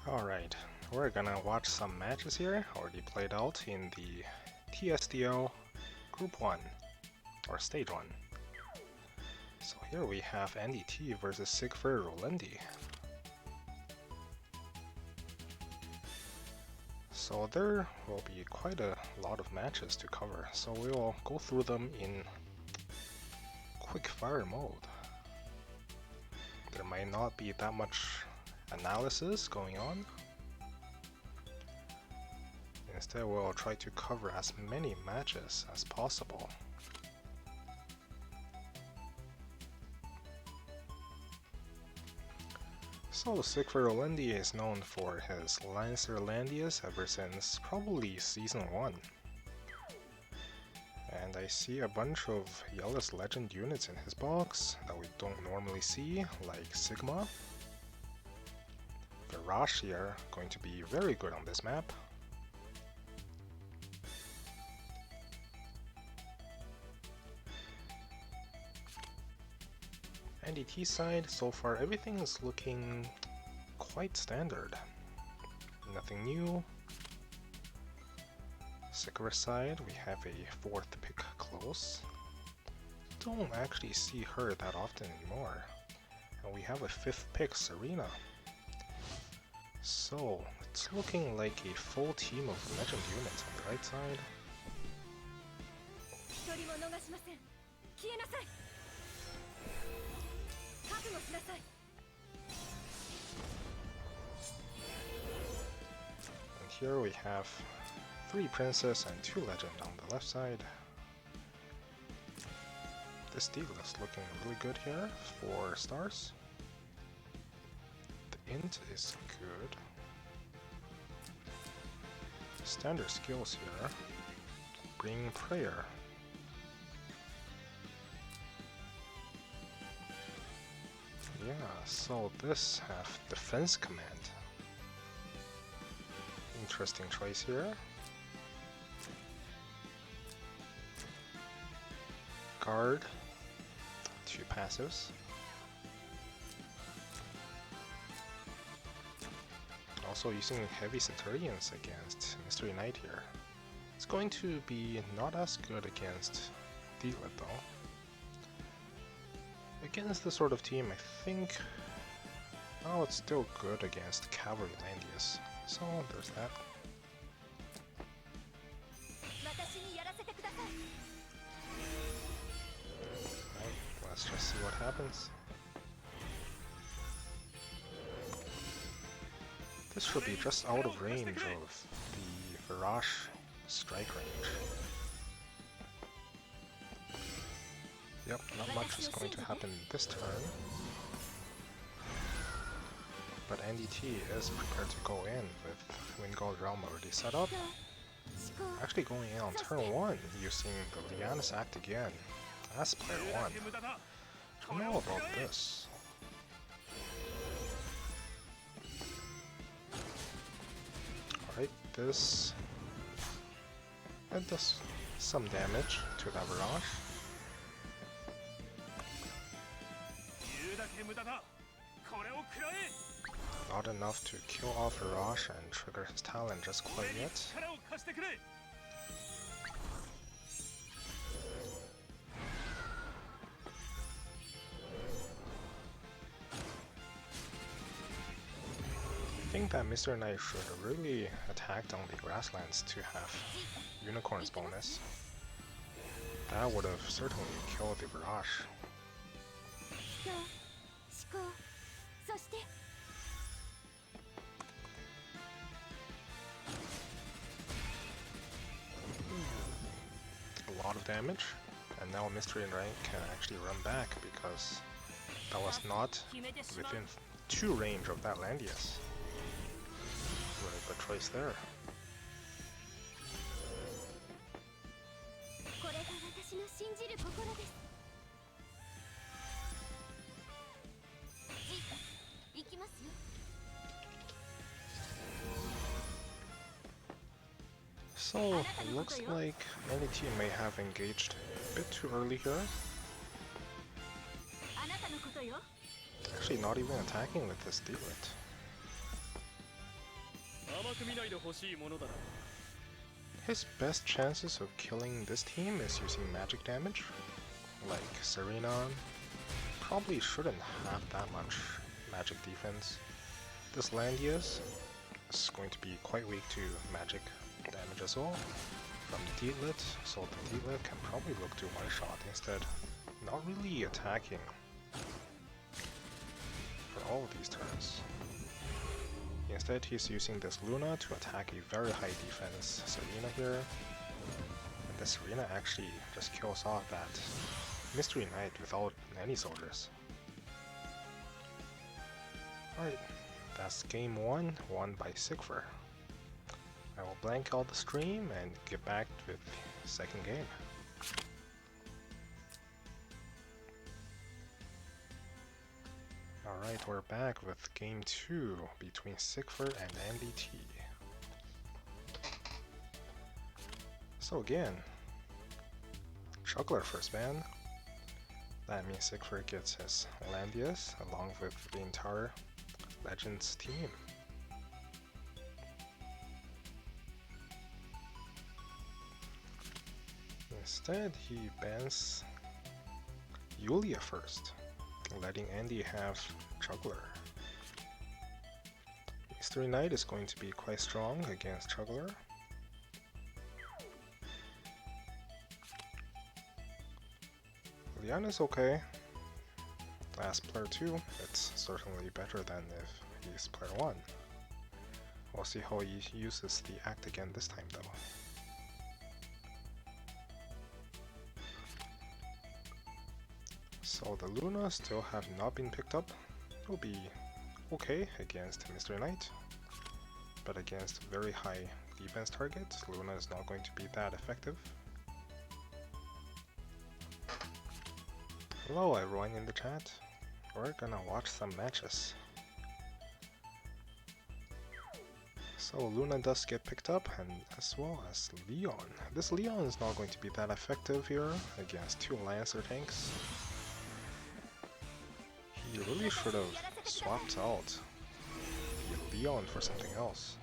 Alright, we're gonna watch some matches here, already played out in the TSDL Group 1, or Stage 1. So here we have Andy T versus Sigfrid Rolendi. So there will be quite a lot of matches to cover, so we will go through them in quick fire mode. There might not be that much analysis going on. Instead, we'll try to cover as many matches as possible. So Sigfrid Rolendi is known for his Lancer Landius ever since probably Season 1. And I see a bunch of Yellow's Legend units in his box that we don't normally see, like Sigma. Virage here, going to be very good on this map. NDT side, so far everything is looking quite standard. Nothing new. Sigrid side, we have a 4th pick close. Don't actually see her that often anymore. And we have a 5th pick, Serena. So, it's looking like a full team of legend units on the right side. And here we have 3 princess and 2 legend on the left side. This deal is looking really good here for stars. The int is good. Standard skills here. Bring prayer. Yeah, so this have defense command. Interesting choice here. Guard, 2 passives. Also using heavy Centurions against Mystery Knight here. It's going to be not as good against Dealet though. Against this sort of team, I think, oh, it's still good against Cavalry Landius. So there's that. Right, let's just see what happens. This should be just out of range of the Virage strike range. Yep, not much is going to happen this turn. But NDT is prepared to go in with Wingald Realm already set up. Actually going in on turn 1 using the Liana's Act again as player 1. I don't know about this. Alright, this... it does some damage to that Virage. Not enough to kill off Virage and trigger his talent just quite yet. I think that Mr. Knight should really attack on the grasslands to have Unicorn's bonus. That would have certainly killed the Virage. A lot of damage, and now Mystery Knight can actually run back because that was not within 2 range of that Landius. Really good choice there. So, it looks like NDT may have engaged a bit too early here. Actually not even attacking with this Dealet. His best chances of killing this team is using magic damage, like Serena. Probably shouldn't have that much magic defense. This Landius is going to be quite weak to magic damage as well from the Deedlit, so the Deedlit can probably look to one-shot instead. Not really attacking for all of these turns. Instead, he's using this Luna to attack a very high defense Serena here. And the Serena actually just kills off that Mystery Knight without any soldiers. Alright, that's game 1, won by Sigfer. I will blank out the stream and get back with the second game. Alright, we're back with game 2 between Sigfer and Andy T. So again, Juggler first ban. That means Sigfer gets his Landius along with the entire Legends team. Instead, he bans Yulia first, letting Andy have Juggler. Mystery Knight is going to be quite strong against Juggler. Liana's okay. As player 2, it's certainly better than if he's player 1. We'll see how he uses the act again this time though. So the Luna still have not been picked up. It'll be okay against Mystery Knight, but against very high defense targets, Luna is not going to be that effective. Hello everyone in the chat. We're gonna watch some matches. So Luna does get picked up, and as well as Leon. This Leon is not going to be that effective here against 2 Lancer tanks. He really should have swapped out the Leon for something else.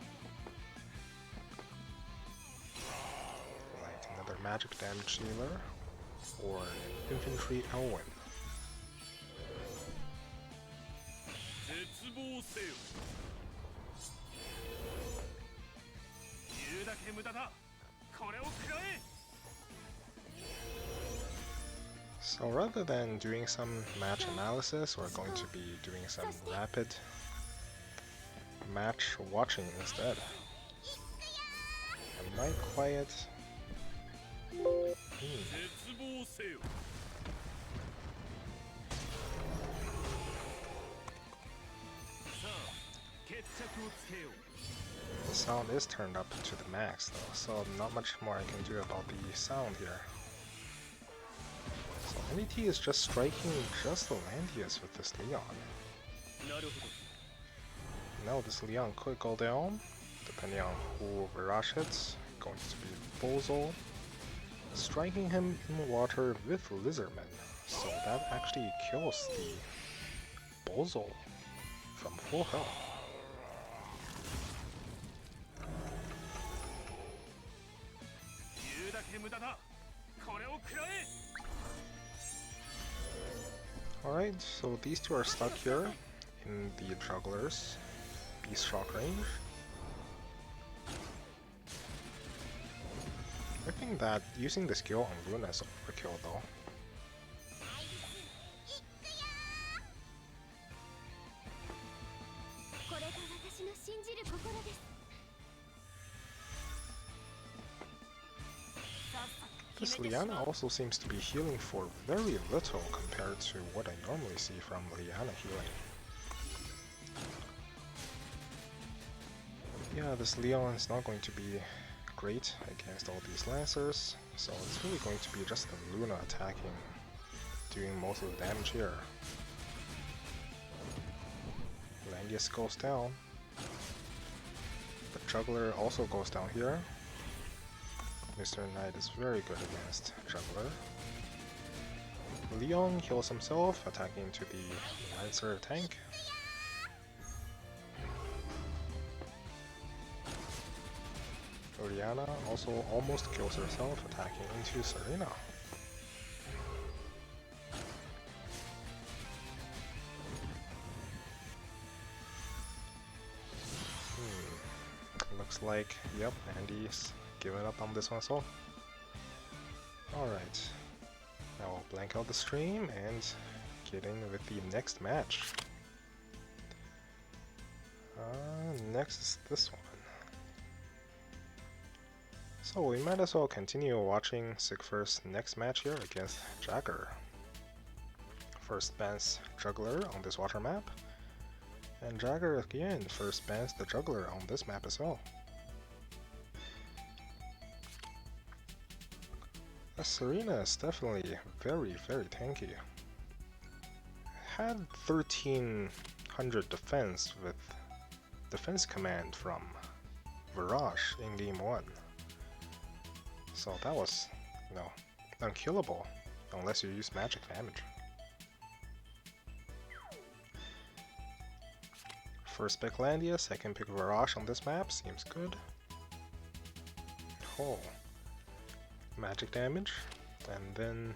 Like another magic damage dealer, or an infantry Elwyn. So rather than doing some match analysis, we're going to be doing some rapid match watching instead. A night quiet. The sound is turned up to the max though, so not much more I can do about the sound here. So NDT is just striking just the Landius with this Leon. Now this Leon could go down, depending on who Virage hits. Going to be Bozo, striking him in water with Lizardman. So that actually kills the Bozo from full health. Alright, so these two are stuck here in the Juggler's Beast Shock range. I think that using the skill on Luna is overkill though. This Liana also seems to be healing for very little compared to what I normally see from Liana healing. Yeah, this Leon is not going to be great against all these Lancers, so it's really going to be just the Luna attacking, doing most of the damage here. Landius goes down. The Juggler also goes down here. Mr. Knight is very good against Juggler. Leon heals himself, attacking into the Lancer tank. Liana also almost kills herself attacking into Serena. Looks like, yep, Andy's giving up on this one as well. Alright, now we'll blank out the stream and get in with the next match. Next is this one. So we might as well continue watching Sigfur's next match here against Jagger. First bans Juggler on this water map, and Jagger again first bans the Juggler on this map as well. Serena is definitely very tanky. Had 1300 defense with defense command from Virage in game 1. So that was, unkillable unless you use magic damage. First pick Landia, second pick Virage on this map, seems good. Oh, magic damage, and then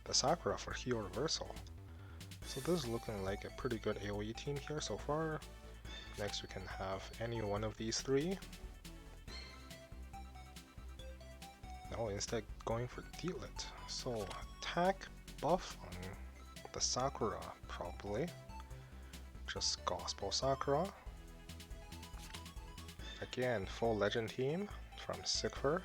the Sakura for heal reversal. So this is looking like a pretty good AoE team here so far. Next we can have any one of these three. No, instead going for Deedlit. So attack buff on the Sakura probably. Just Gospel Sakura. Again, full legend team from Sigfur.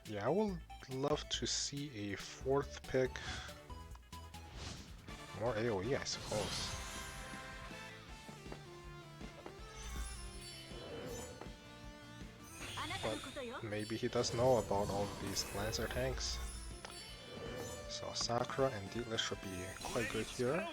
Yeah, I would love to see a fourth pick. More AoE, I suppose. But maybe he does know about all of these Lancer tanks. So Sakura and Deedlit should be quite good here.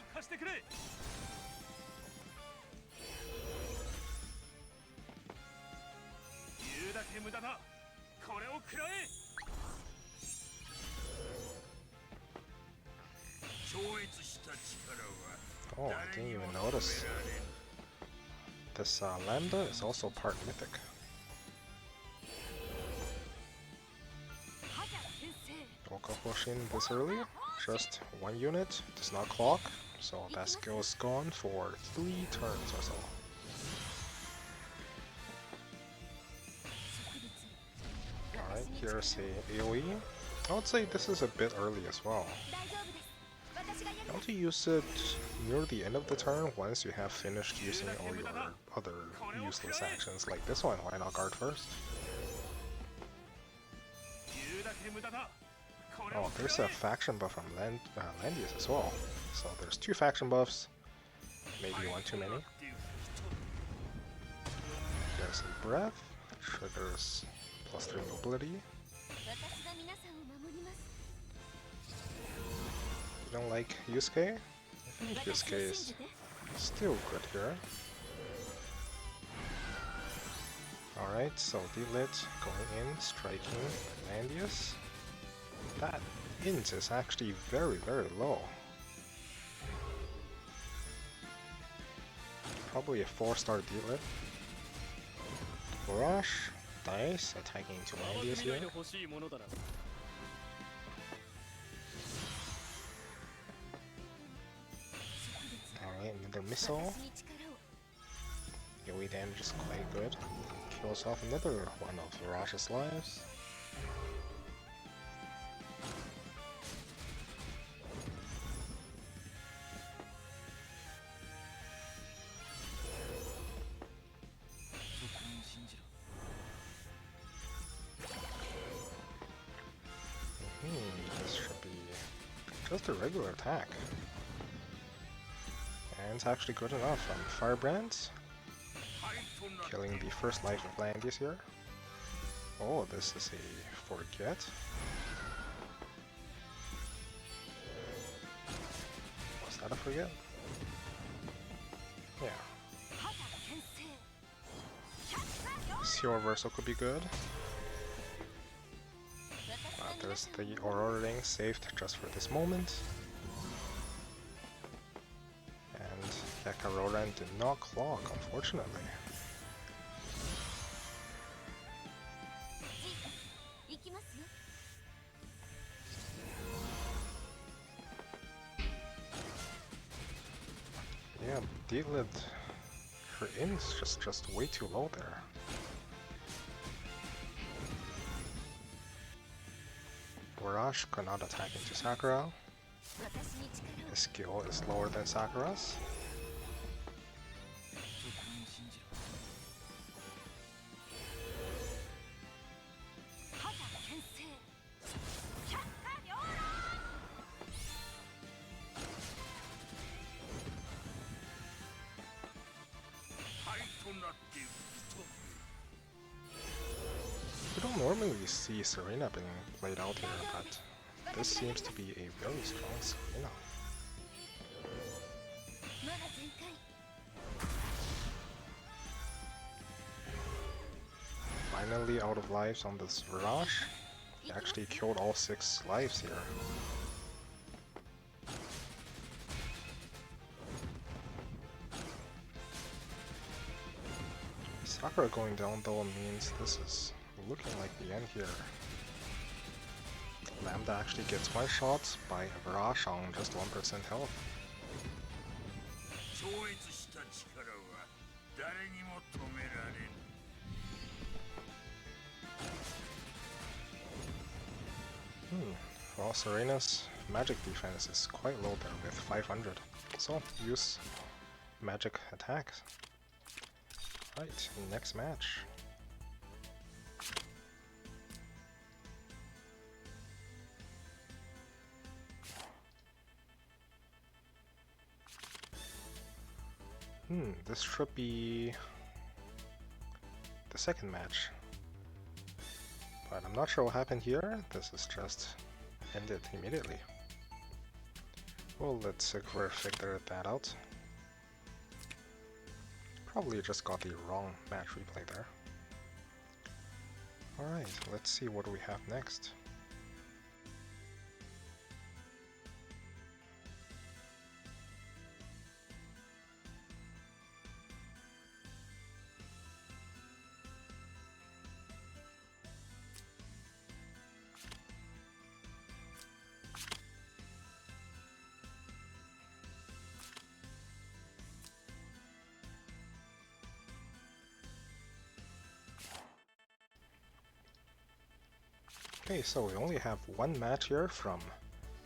Oh, I didn't even notice. This Lambda is also part mythic. Woke up Hoshin this early, just one unit, does not clock, so that skill is gone for 3 turns or so. Alright, here's a AoE. I would say this is a bit early as well. You want to use it near the end of the turn once you have finished using all your other useless actions like this one. Why not guard first? Oh, there's a faction buff from Landius as well. So there's 2 faction buffs, maybe one too many. There's a breath, triggers +3 mobility. You don't like Yusuke? I think Yusuke is still good here. Alright, so Deedlit going in, striking Landius. That int is actually very low. Probably a 4-star Deedlit. Virage, nice, attacking into Landius here. Alright, another missile. AoE damage is quite good. Kills off another one of Virage's lives. This should be just a regular attack. And it's actually good enough. Firebrand, killing the first life of Landius here. Oh, this is a forget. Was that a forget? Yeah. Seal reversal could be good. There's the Aurora ring saved just for this moment. And Kakaroran did not clock, unfortunately. Yeah, D-Lid, her in's just way too low there. Warash cannot attack into Sakura. His skill is lower than Sakura's. We don't normally see Serena being played out here, but this seems to be a very strong Serena. Finally out of lives on this Virage. He actually killed all 6 lives here. Sakura going down though means this is looking like the end here. Lambda actually gets one shot by a Virage on just 1% health. Well, Serena's magic defense is quite low there with 500, so use magic attacks. Right, next match. This should be the second match. But I'm not sure what happened here. This is just ended immediately. Well, let's figure that out. Probably just got the wrong match replay there. Alright, let's see what we have next. Okay, so we only have one match here from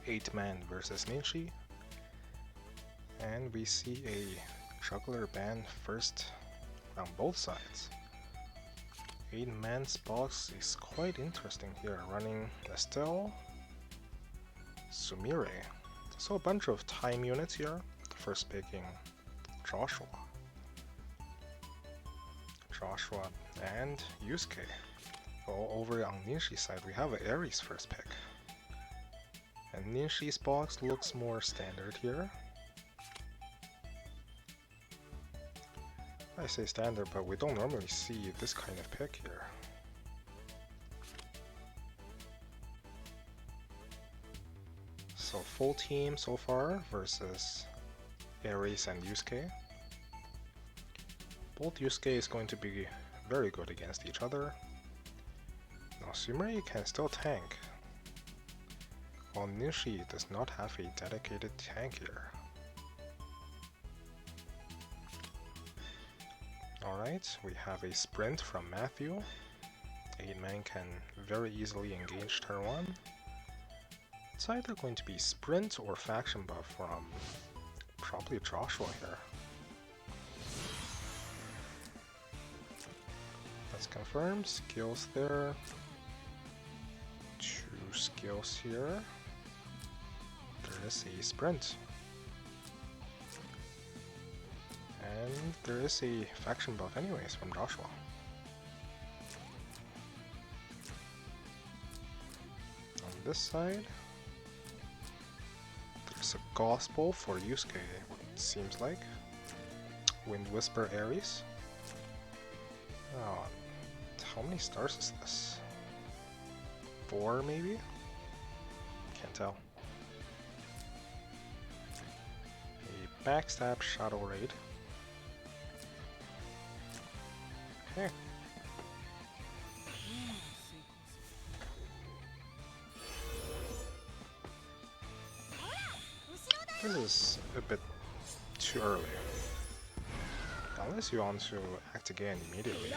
8-man versus Ninshi. And we see a juggler ban first on both sides. 8-man's box is quite interesting here, running Estelle, Sumire. So a bunch of time units here, first picking Joshua. And Yusuke. Over on Ninshi's side, we have an Ares first pick. And Ninshi's box looks more standard here. I say standard, but we don't normally see this kind of pick here. So full team so far versus Ares and Yusuke. Both Yusuke is going to be very good against each other. Now Sumire can still tank, while Ninshi does not have a dedicated tank here. Alright, we have a sprint from Matthew. 8-man can very easily engage turn 1. It's either going to be sprint or faction buff from probably Joshua here. Let's confirm, skills there. 2 skills here. There is a sprint. And there is a faction buff anyways from Joshua. On this side, there's a gospel for Yusuke, it seems like. Wind Whisper Ares. Oh, how many stars is this? 4 maybe? Can't tell. A Backstab Shadow Raid. Okay. This is a bit too early. Unless you want to act again immediately.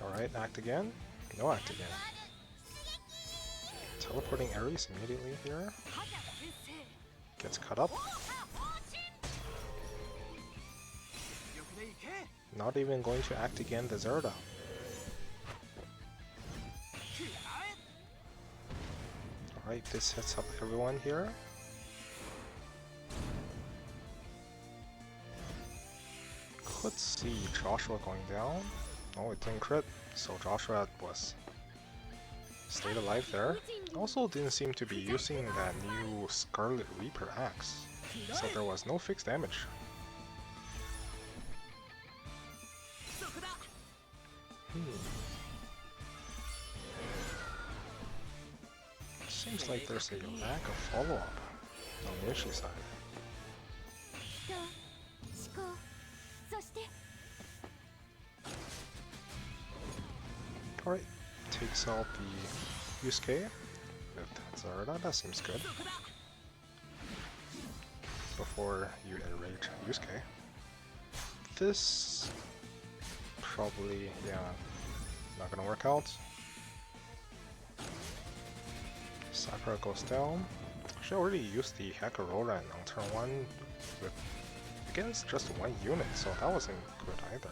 Alright, act again. No act again. Teleporting Ares immediately here. Gets cut up. Not even going to act again the Zerda. Alright, this sets up everyone here. Could see Joshua going down. Oh, it didn't crit, so Joshua was stayed alive there. Also didn't seem to be using that new Scarlet Reaper axe, so there was no fixed damage. Seems like there's a lack of follow-up on the issue side. Alright, takes out the Yusuke with Zarda, that seems good. Before you enrage Yusuke. This probably, yeah, not gonna work out. Sakura goes down. She already used the Hakaroran on turn 1 with against just one unit, so that wasn't good either.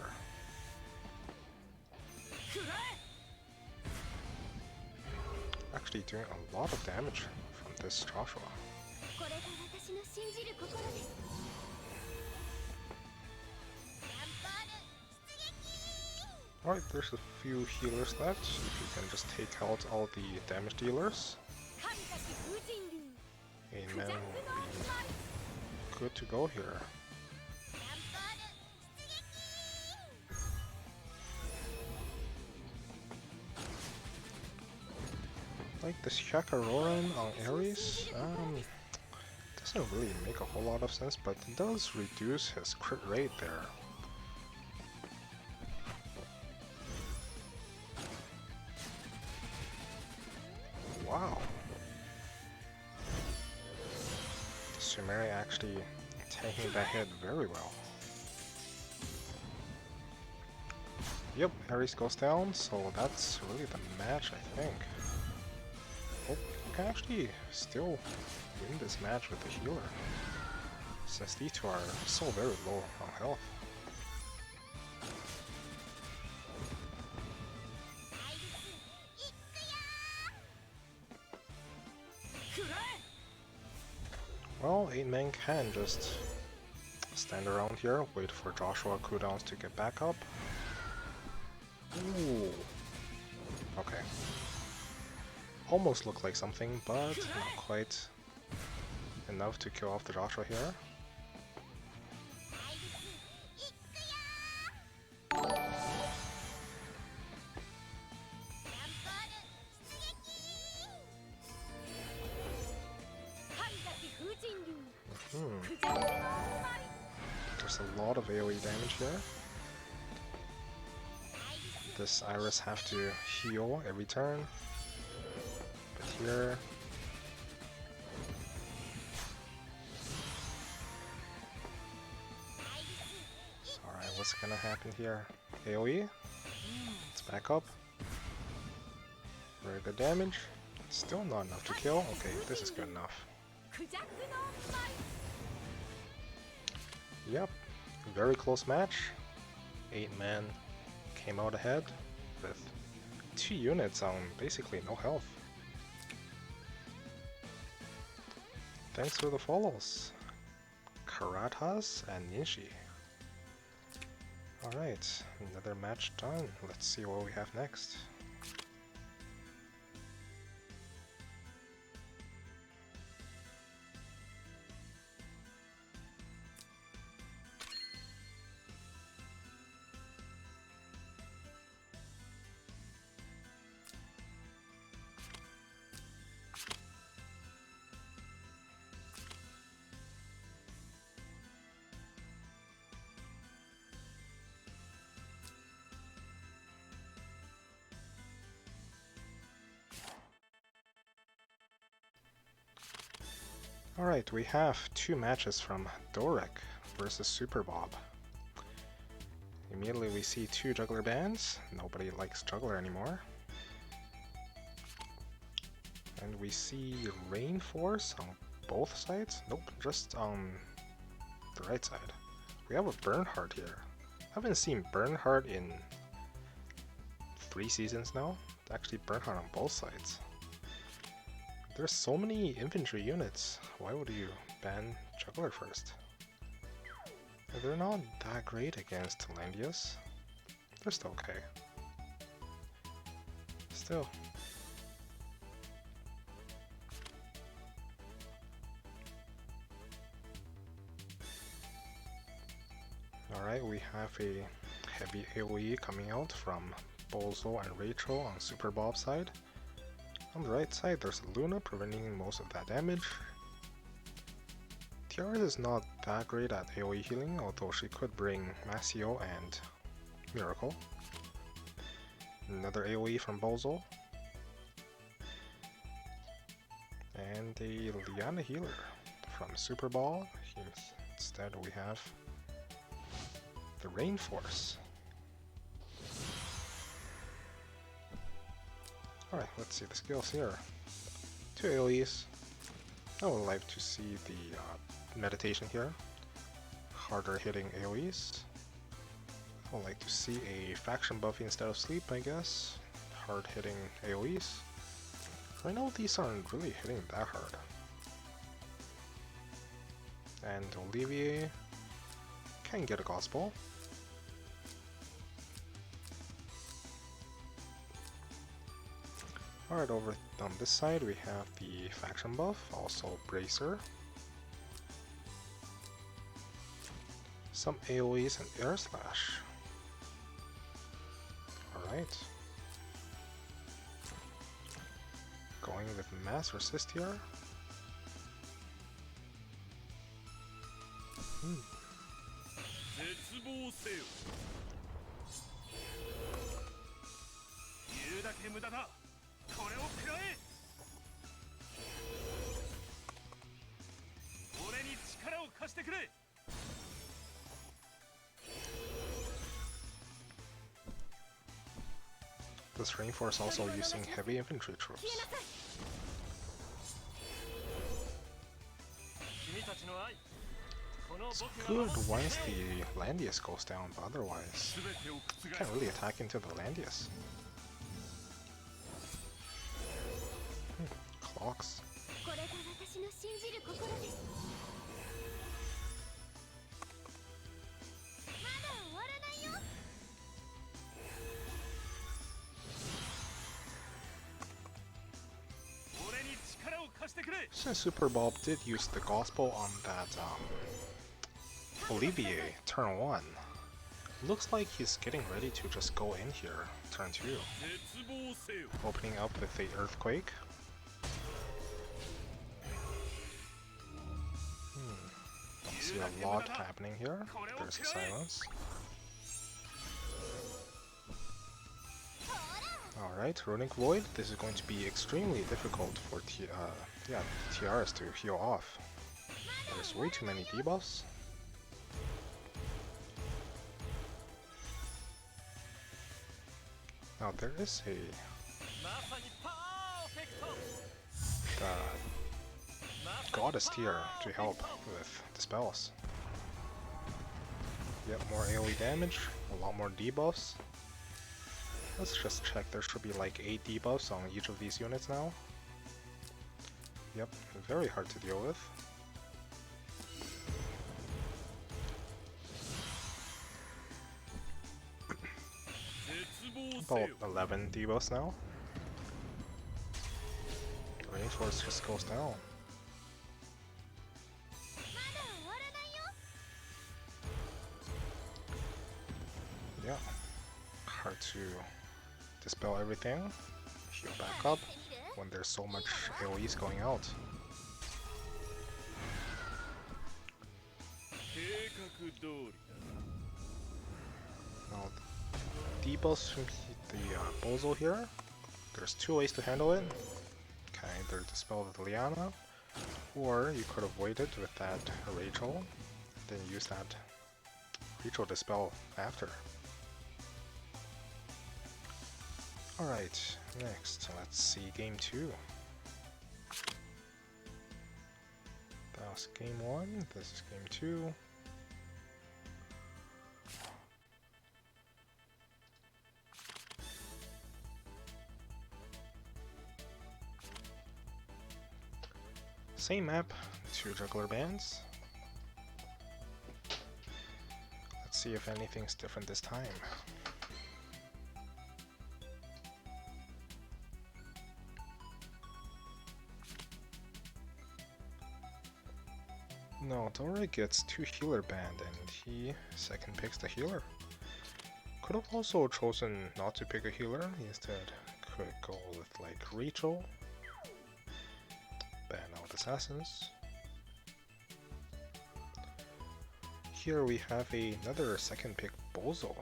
Actually doing a lot of damage from this Joshua. Alright, there's a few healers left. If you can just take out all the damage dealers, a man will be good to go here. Like the Shakaroran on Ares, doesn't really make a whole lot of sense, but it does reduce his crit rate there. Wow. Sumeri actually taking that hit very well. Yep, Ares goes down, so that's really the match, I think. Oh, you can actually still win this match with the healer, since these two are so very low on health. Well, 8-man can just stand around here, wait for Joshua cooldowns to get back up. Ooh. Okay. Almost looked like something, but not quite enough to kill off the Joshua here. There's a lot of AoE damage here. This Iris have to heal every turn. But here... Alright, what's gonna happen here? AoE? Let's back up. Very good damage. Still not enough to kill. Okay, this is good enough. Yep, very close match. 8-man came out ahead with 2 units on basically no health. Thanks for the follows, Karatas and Ninshi. Alright, another match done. Let's see what we have next. Alright, we have two matches from Dorek versus Super Bob. Immediately we see two juggler bands. Nobody likes juggler anymore. And we see Rain Force on both sides. Nope, just on the right side. We have a Bernhardt here. I haven't seen Bernhardt in 3 seasons now. Actually, Bernhardt on both sides. There's so many infantry units. Why would you ban juggler first? They're not that great against Landius. They're still okay. Still. Alright, we have a heavy AoE coming out from Bozo and Rachel on Super Bob's side. On the right side, there's Luna preventing most of that damage. Tiaras is not that great at AoE healing, although she could bring Masio and Miracle. Another AoE from Bozo. And a Liana healer from Super Ball. Instead we have the Rain Force. Alright, let's see the skills here. 2 AoEs. I would like to see the meditation here. Harder hitting AoEs. I would like to see a faction buff instead of sleep, I guess. Hard hitting AoEs. Right now these aren't really hitting that hard. And Olivier can get a gospel. Alright, over on this side we have the faction buff, also Bracer. Some AoEs and Air Slash. Alright. Going with Mass Resist here. This Rainforce also using heavy infantry troops. It's good once the Landius goes down, but otherwise you can't really attack into the Landius. Clocks. Since Super Bob did use the Gospel on that Olivier turn 1, looks like he's getting ready to just go in here turn 2. Opening up with the Earthquake. Don't see a lot happening here. There's a silence. Alright, Runic Void. This is going to be extremely difficult for Tiaras to heal off. There's way too many debuffs. Now there is a Goddess tier to help with the spells. Yep, more AoE damage, a lot more debuffs. Let's just check, there should be like 8 debuffs on each of these units now. Yep, very hard to deal with. About 11 debuffs now. Rainforce just goes down. Yeah, hard to dispel everything, heal back up when there's so much AoEs going out. Now, debuffs from the Bozo here. There's 2 ways to handle it. Okay, either dispel with Liana, Or you could have waited with that Rachel, then use that Rachel dispel after. Alright, next, let's see game 2. That was game 1, this is game 2. Same map, 2 juggler bands. Let's see if anything's different this time. No, Dora gets 2 healer band and he second picks the healer. Could have also chosen not to pick a healer, instead could go with like Rachel. Ban out assassins. Here we have another second pick Bozo.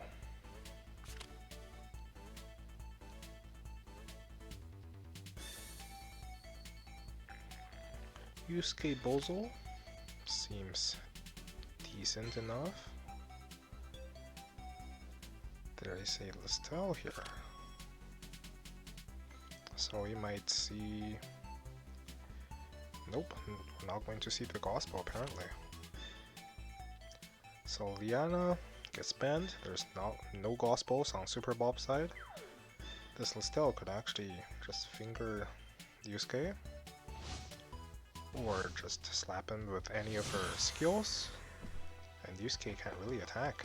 Yusuke Bozo seems decent enough. There is a Listel here. So we might see... Nope, we're not going to see the Gospel apparently. So Liana gets banned, there's no Gospels on Super Bob's side. This Listel could actually just finger Yusuke, or just slap him with any of her skills, and Yusuke can't really attack.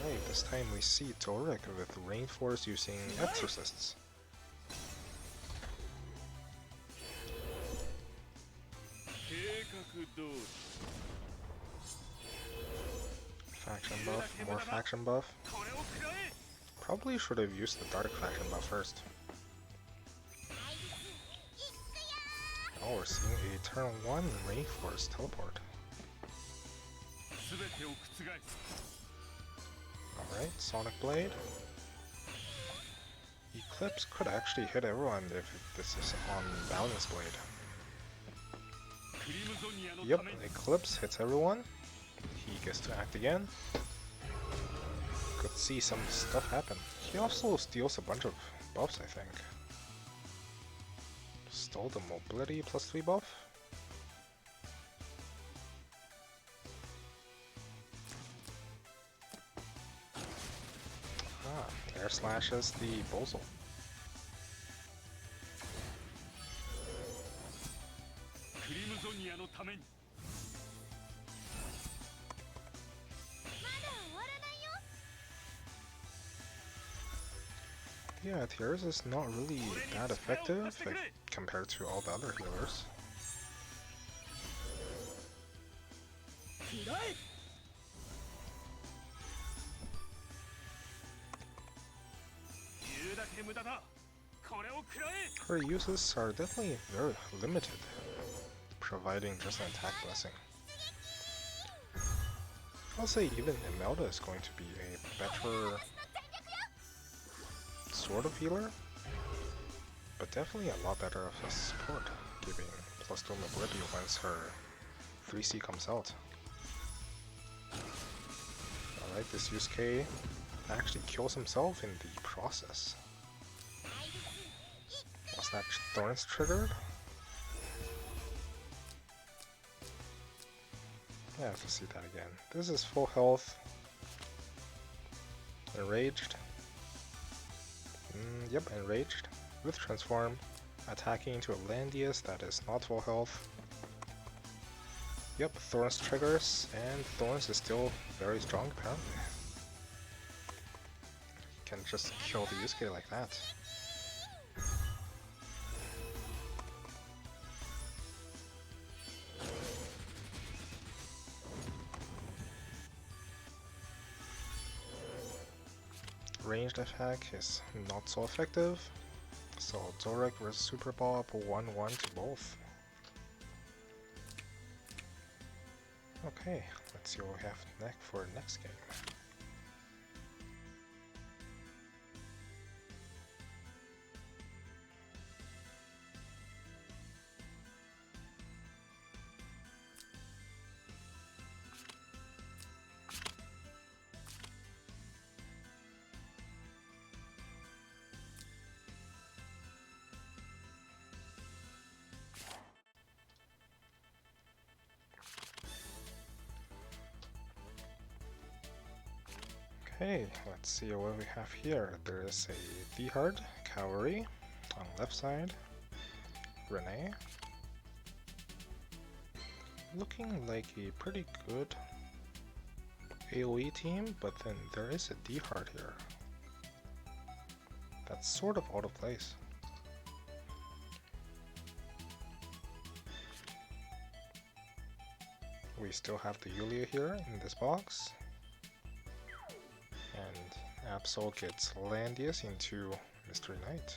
Alright, this time we see Torek with Rainforce using Exorcists. Faction buff, more faction buff. Probably should have used the dark faction buff first. Oh, we're seeing a turn 1 Rainforce teleport. Alright, Sonic Blade. Eclipse could actually hit everyone if this is on Balance Blade. Yep, Eclipse hits everyone. He gets to act again. Could see some stuff happen. He also steals a bunch of buffs, I think. Stole the mobility +3 buff. Air slashes the Bozo. Yeah, Tears is not really that effective compared to all the other healers. Her uses are definitely very limited, providing just an attack blessing. I'll say even Imelda is going to be a better sort of healer, but definitely a lot better of a support, giving +2 mobility once her 3C comes out. Alright, this Yusuke actually kills himself in the process. Was that Thorns triggered? Yeah, I have to see that again. This is full health. Enraged. Yep, enraged. With transform. Attacking into a Landius that is not full health. Yep, Thorns triggers, and Thorns is still very strong apparently. You can just kill the Yusuke like that. Ranged attack is not so effective, so Zorek vs Super Bob 1-1 to both. Okay, let's let's see what we have next for next game. Okay, let's see what we have here. There is a D-Hard Cavalry on the left side. Renee. Looking like a pretty good AoE team, but then there is a D-Hard here. That's sort of out of place. We still have the Yulia here in this box. And Absol gets Landius into Mystery Knight.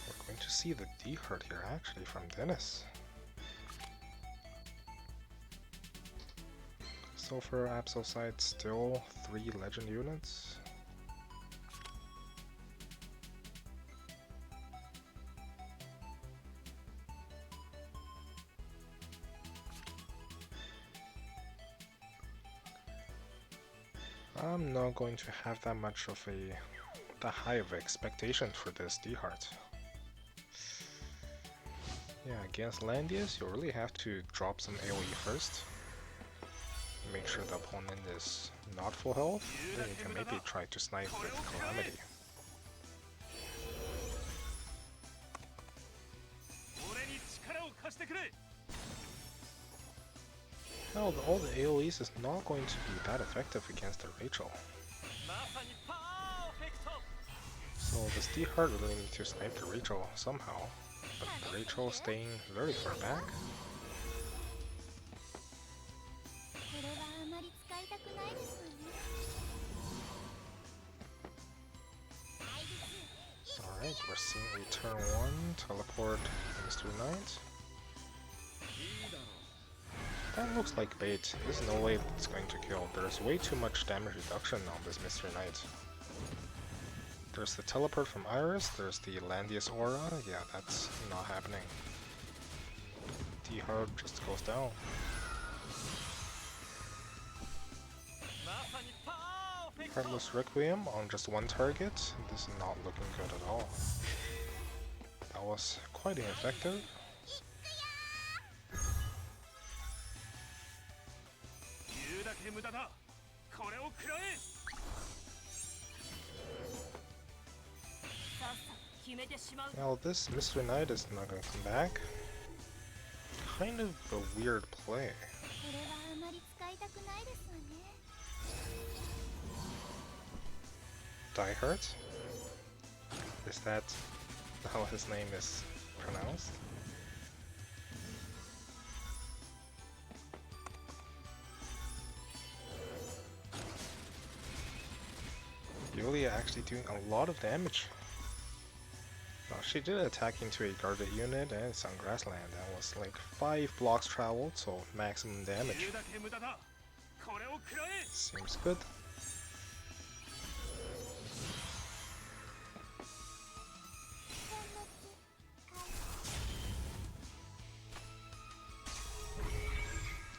We're going to see the D-Hard here actually from Dennis. So for Absol side, still 3 legend units. I'm not going to have that much of that high of expectation for this D-Hard. Yeah, against Landius, you really have to drop some AoE first. Make sure the opponent is not full health, then you can maybe try to snipe with Calamity. Hell, all the AoEs is not going to be that effective against the Rachel. So this D-Hard really needs to snipe the Rachel somehow, but the Rachel staying very far back. Alright, we're seeing a turn 1 teleport Mr. Knight. That looks like bait. There's no way it's going to kill. There's way too much damage reduction on this Mr. Knight. There's the teleport from Iris, there's the Landius aura. Yeah, that's not happening. D-Hard just goes down. Heartless Requiem on just one target. This is not looking good at all. That was quite ineffective. Now this Mr. Knight is not going to come back. Kind of a weird play. Die-Hard? Is that how his name is pronounced? Yulia actually doing a lot of damage. Well, she did attack into a guarded unit and some grassland. That was like 5 blocks traveled, so maximum damage. Seems good.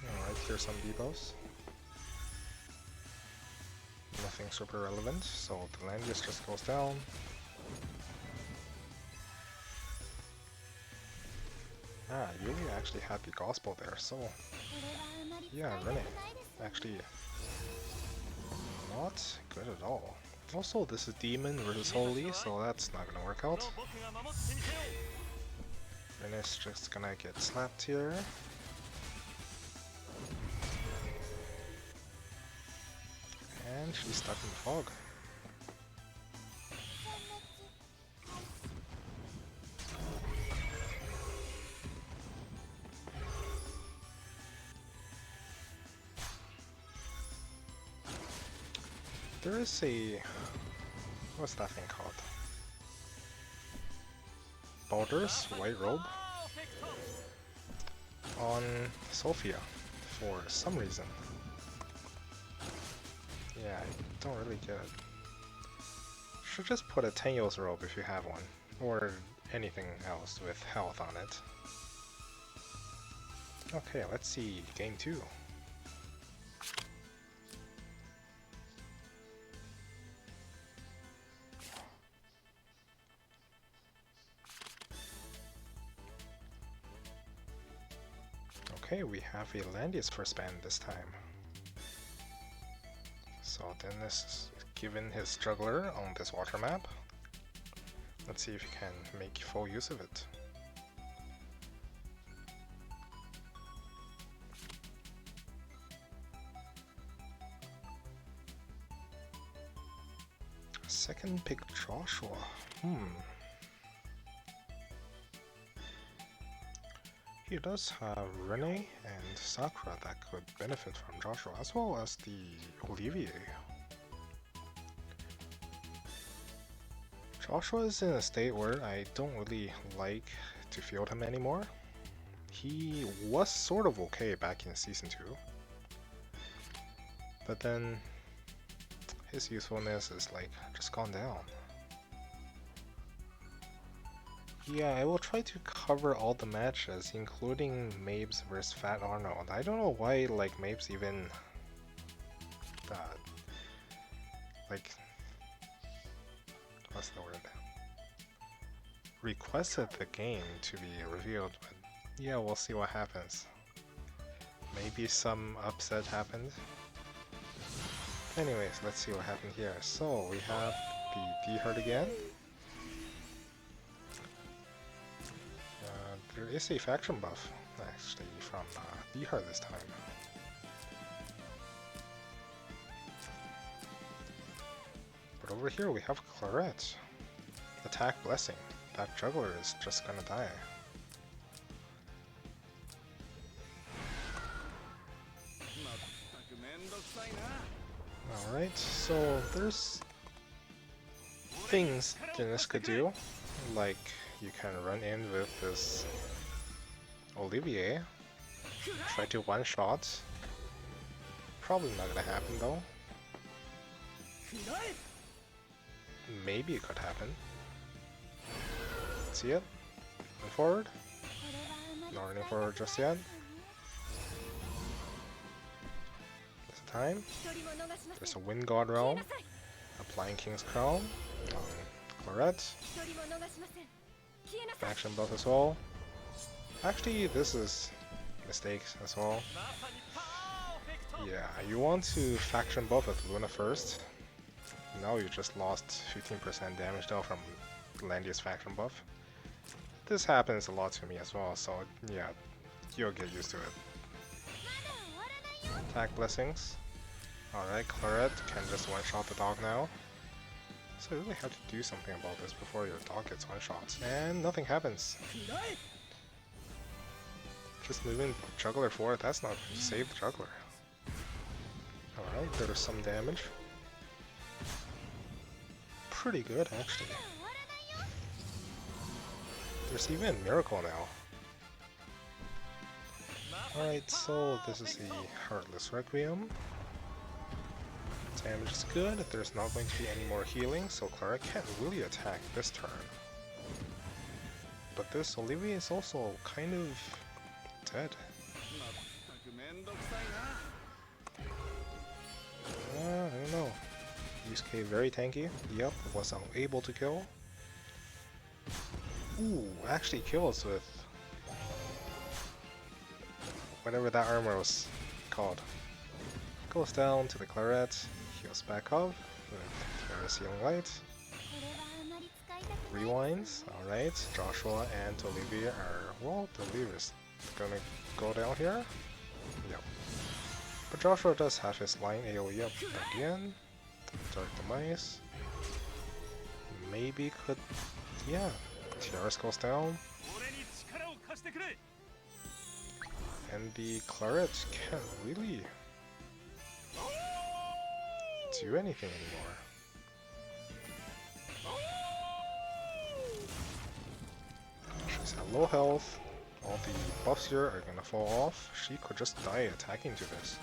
Alright, here's some debuffs. Nothing super relevant, so the Landius just goes down. Ah, Yulia actually had the gospel there, so yeah, Renee actually not good at all. Also, this is Demon versus Holy, so that's not gonna work out. Renee's just gonna get slapped here. And she's stuck in the fog. There is a... what's that thing called? Baldur's White Robe on Sophia for some reason. Yeah, I don't really get it. Should just put a Tenyo's robe if you have one, or anything else with health on it. Okay, let's see game 2. Okay, we have a Landius first band this time. So Dennis is given his juggler on this water map. Let's see if he can make full use of it. Second pick Joshua. He does have Rene and Sakura that could benefit from Joshua, as well as the Olivier. Joshua is in a state where I don't really like to field him anymore. He was sort of okay back in Season 2. But then his usefulness is like just gone down. Yeah, I will try to cover all the matches, including Mabes vs Fat Arnold. I don't know why like Mabes even like what's the word? Requested the game to be revealed, but yeah, we'll see what happens. Maybe some upset happened. Anyways, let's see what happened here. So we have the D-Herd again. There is a faction buff, actually, from D-Herd this time. But over here we have Claret. Attack Blessing. That juggler is just gonna die. Alright, so there's things Dennis could do, like you can run in with this Olivier, try to one-shot. Probably not gonna happen though. Maybe it could happen. See it? Run forward. Not running forward just yet. There's a time. There's a Wind God Realm. Applying King's Crown. Claret. Faction buff as well. Actually, this is mistakes as well. Yeah, you want to faction buff with Luna first. Now you just lost 15% damage though from Landius faction buff. This happens a lot to me as well, so yeah, you'll get used to it. Attack Blessings. Alright, Claret can just one-shot the dog now. So you really have to do something about this before your dog gets one-shot. And nothing happens. Just moving Juggler forward, that's not going to save the Juggler. Alright, there's some damage. Pretty good, actually. There's even a Miracle now. Alright, so this is the Heartless Requiem. Damage is good, there's not going to be any more healing, so Clara can't really attack this turn. But this Olivier is also kind of dead. I don't know. Yusuke very tanky. Yep, was unable to kill. Ooh, actually kills with whatever that armor was called. Goes down to the Claret, heals back up with Terra's Healing Light. Rewinds, alright. Joshua and Olivia are, well, the Olivia is gonna go down here. Yep. But Joshua does have his line AoE up again. Dark Demise. Maybe could, yeah. Tiaras goes down. And the Claret can't really do anything anymore. She's at low health. All the buffs here are gonna fall off. She could just die attacking to this.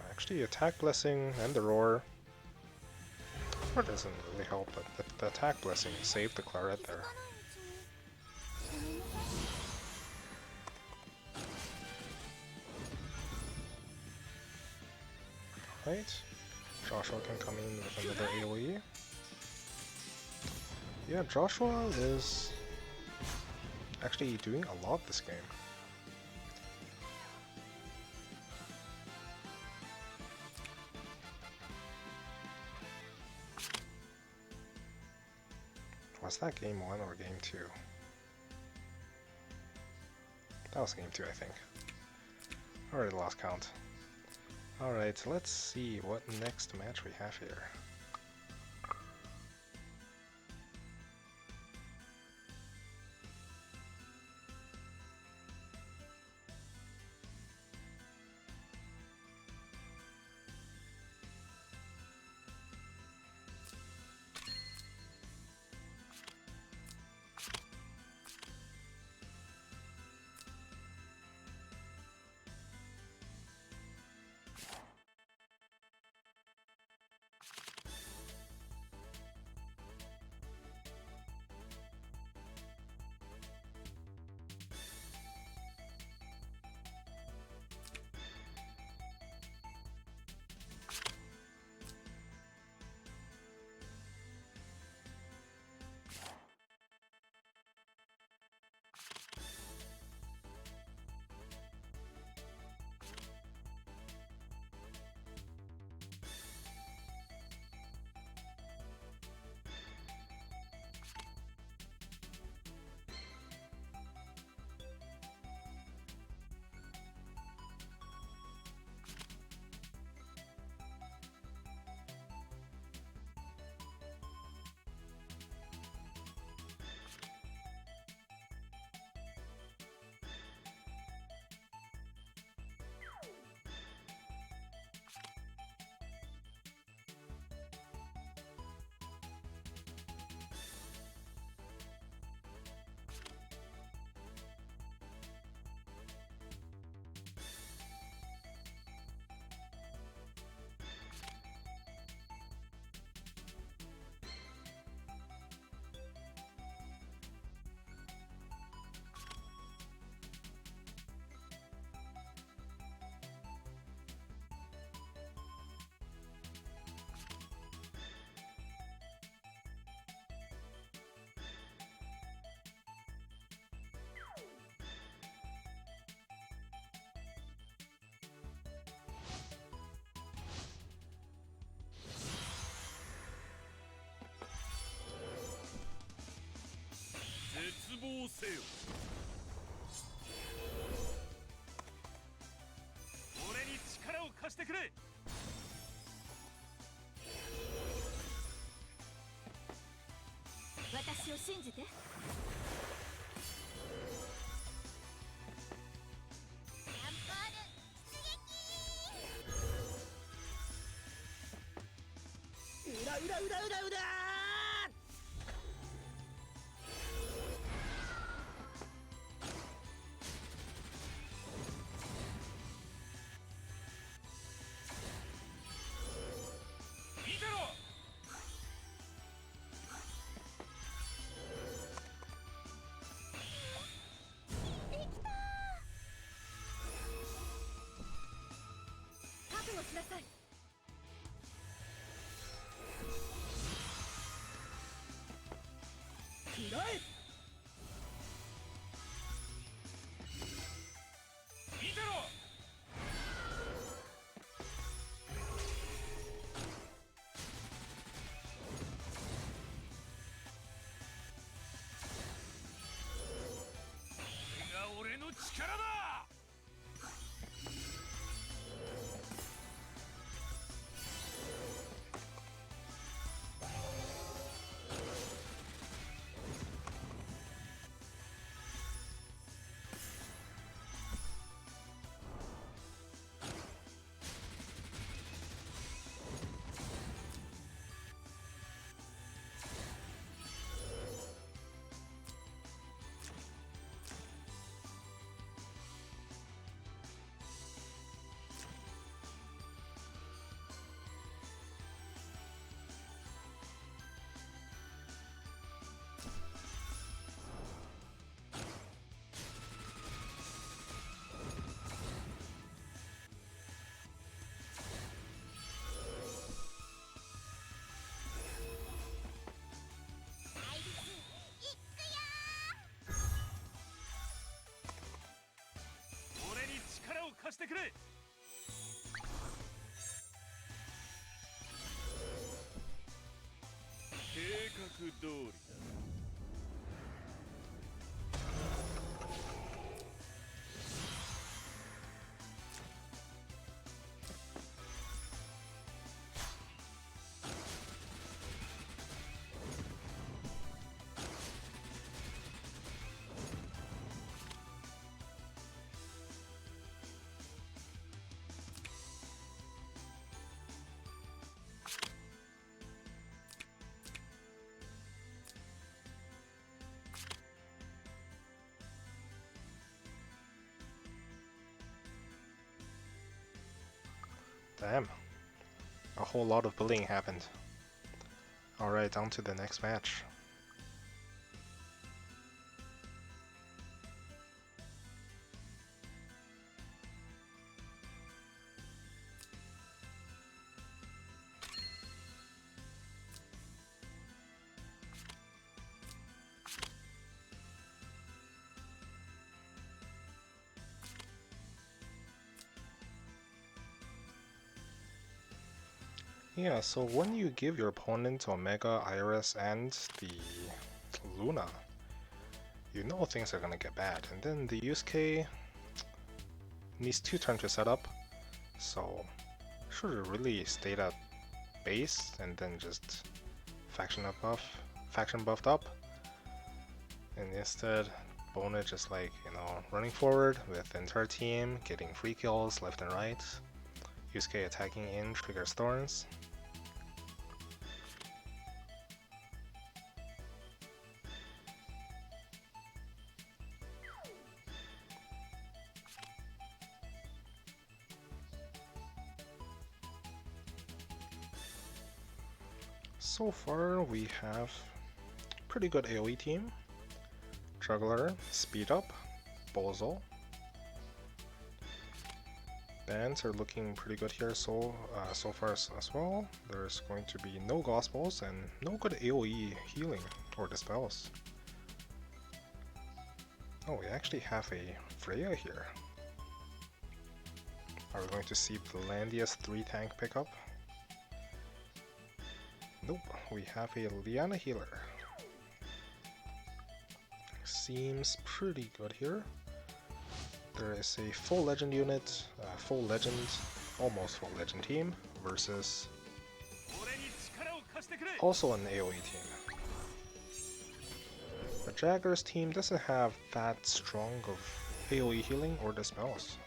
Actually, attack blessing and the roar. Roar doesn't really help, but the attack blessing saved the Claret there. Right. Joshua can come in with another AoE. Yeah, Joshua is actually doing a lot this game. Was that game 1 or game 2? That was game 2, I think. Already lost count. Alright, let's see what next match we have here. Damn. A whole lot of bullying happened. Alright, on to the next match. Yeah, so when you give your opponent Omega, Iris, and the Luna, you know things are gonna get bad. And then the Yusuke needs 2 turns to set up, so should have really stayed at base and then just faction buffed up. And instead, Bona just like, you know, running forward with the entire team, getting free kills left and right. Yusuke attacking in triggers Thorns. So far we have pretty good AoE team. Juggler, Speed Up, Bozo. Bands are looking pretty good here so far as well. There's going to be no Gospels and no good AoE healing or dispels. Oh, we actually have a Freya here. Are we going to see Landia's 3 tank pickup? Nope, we have a Liana healer. Seems pretty good here. There is a full legend unit, almost full legend team versus also an AoE team. The Jagger's team doesn't have that strong of AoE healing or dispels.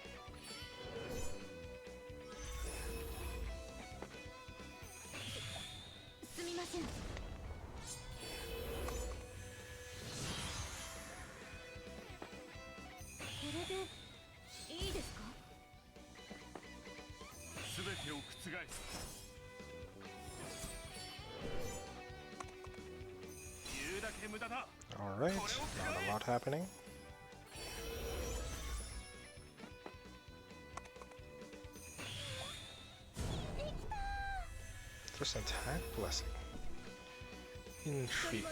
Alright, not a lot happening. There's an attack blessing. Intriguing.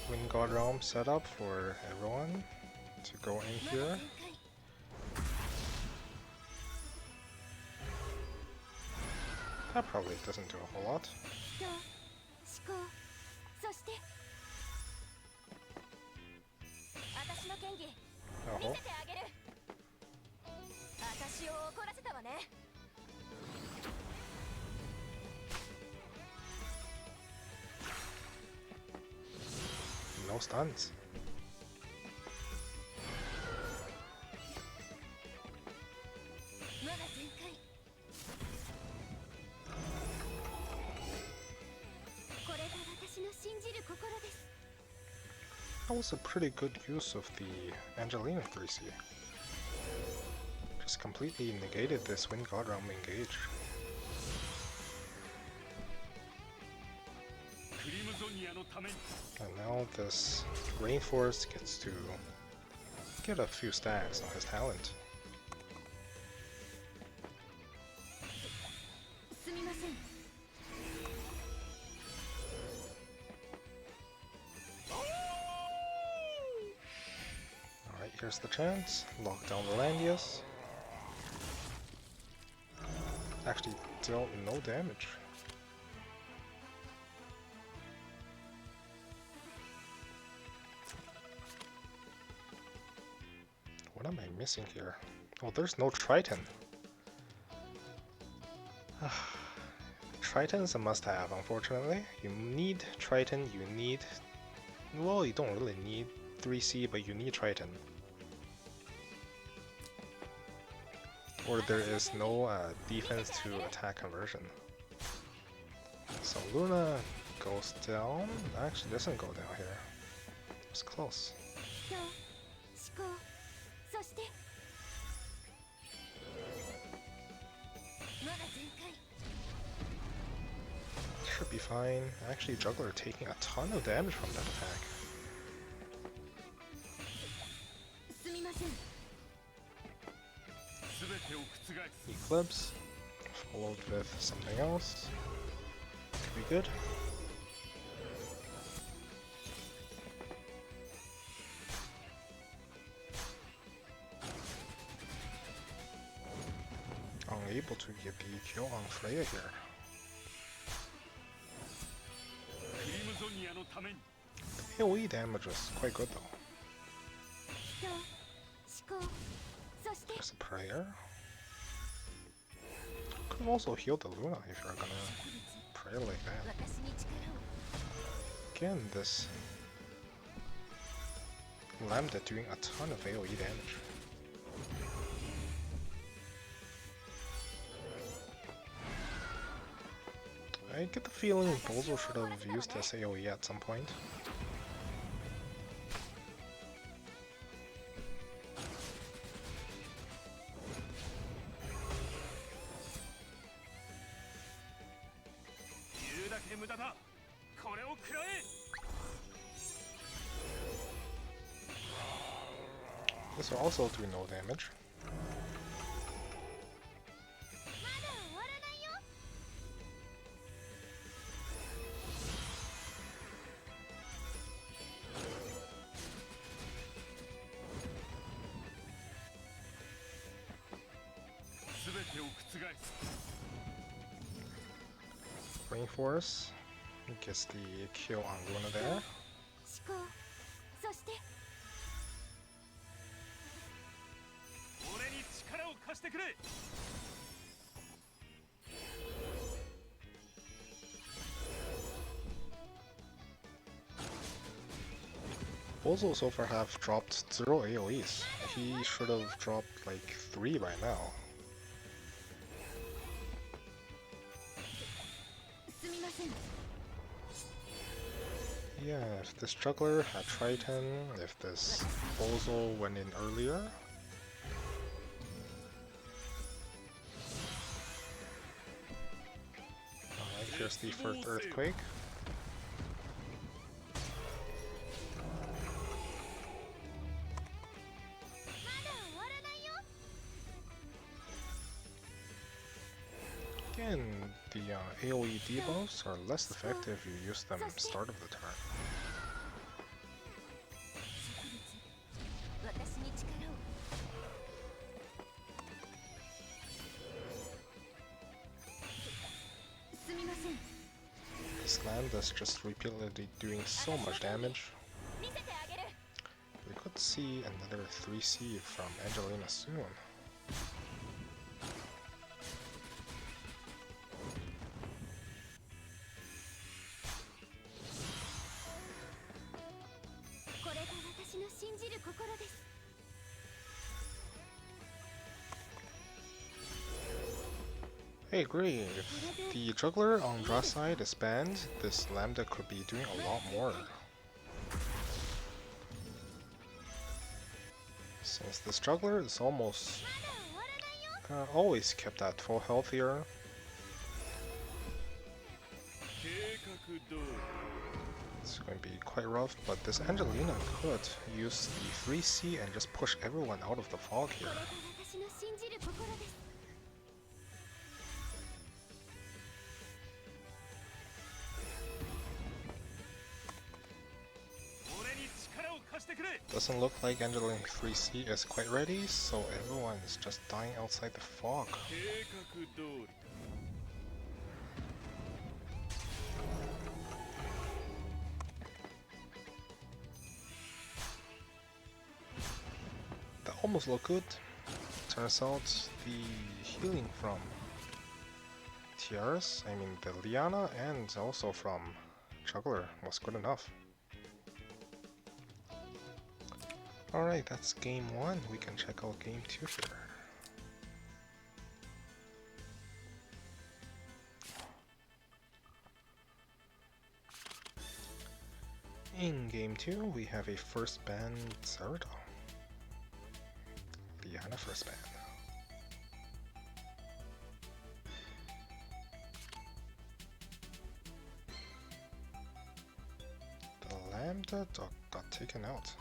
Wind God Realm set up for everyone to go in here. That probably doesn't do a whole lot. Oh. No stuns. That was a pretty good use of the Angelina 3C. Just completely negated this Wind God Realm engage. And now this Rainforest gets to get a few stacks on his talent. Alright, here's the chance. Lock down the Landias. Actually, dealt no damage. What am I missing here? Oh, there's no Triton. Triton's a must-have, unfortunately. You need Triton, you need... Well, you don't really need 3C, but you need Triton. Or there is no defense to attack conversion. So Luna goes down. Actually, doesn't go down here. It's close. should be fine. Actually, Juggler taking a ton of damage from that attack. Eclipse, followed with something else. Could be good. Unable to get the kill on Freya here. The AoE damage is quite good though. There's a prayer. Could also heal the Luna if you're gonna pray like that. Again, this Lambda doing a ton of AoE damage. I get the feeling Bozo should have used this AoE at some point. This will also do no damage. Rainforest gets the kill on Luna there. Bozo so far have dropped 0 AoEs. He should have dropped like 3 by now. Yeah, if this Juggler had Triton, if this Bozo went in earlier. Alright, here's the first Earthquake. Again, the AoE debuffs are less effective if you use them at the start of the turn. This Lambda's just repeatedly doing so much damage. We could see another 3C from Angelina soon. I agree, if the Juggler on draw side is banned, this Lambda could be doing a lot more. Since this Juggler is almost always kept at full health here. It's going to be quite rough, but this Angelina could use the 3C and just push everyone out of the fog here. Doesn't look like Angelina 3C is quite ready, so everyone is just dying outside the fog. That almost looked good. Turns out the healing from Tiaras, I mean the Liana, and also from Juggler was good enough. Alright, that's game 1. We can check out game 2 here. In game 2, we have a first ban Zardo. Liana first ban. And the dog got taken out.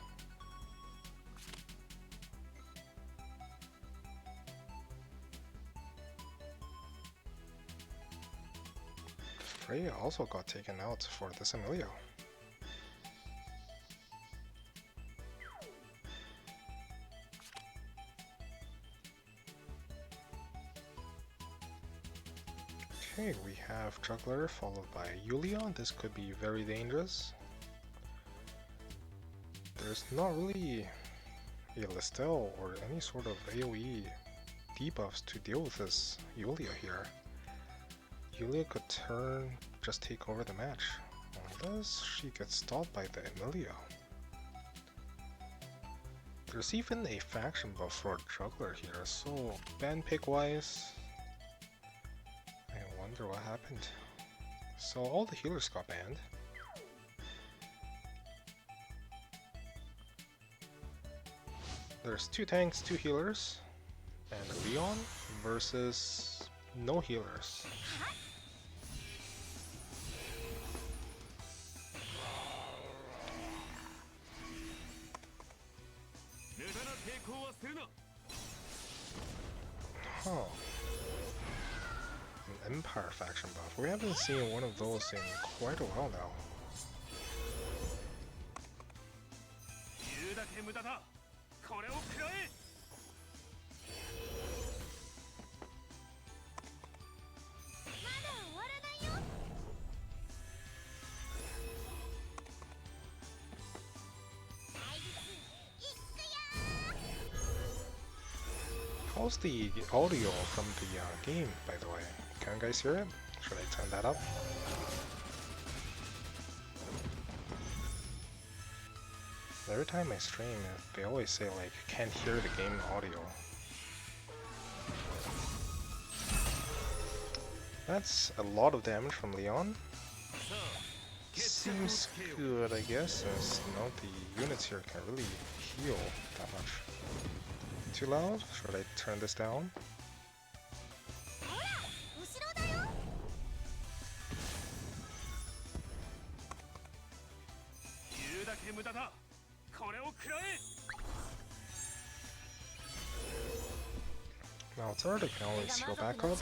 Freya also got taken out for this Emilio. Okay, we have Juggler followed by Yulia. This could be very dangerous. There's not really a Listel or any sort of AoE debuffs to deal with this Yulia here. Yulia could just take over the match, unless she gets stopped by the Emilio. There's even a faction buff for Juggler here, so ban pick wise, I wonder what happened. So all the healers got banned. There's 2 tanks, 2 healers, and Leon versus no healers. Huh. An Empire faction buff. We haven't seen one of those in quite a while now. How's the audio from the game, by the way? Can you guys hear it? Should I turn that up? Every time I stream, they always say like, can't hear the game audio. That's a lot of damage from Leon. Seems good, I guess, as the units here can really heal that much. Too loud? Should I turn this down? Now third, I can always heal back up.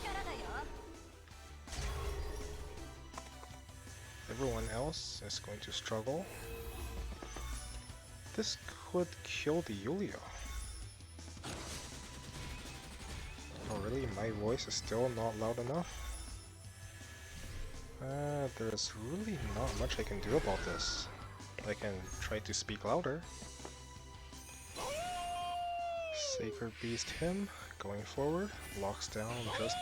Everyone else is going to struggle. This could kill the Yulia. Oh really? My voice is still not loud enough? There's really not much I can do about this. I can try to speak louder. Sacred Beast him, going forward, locks down just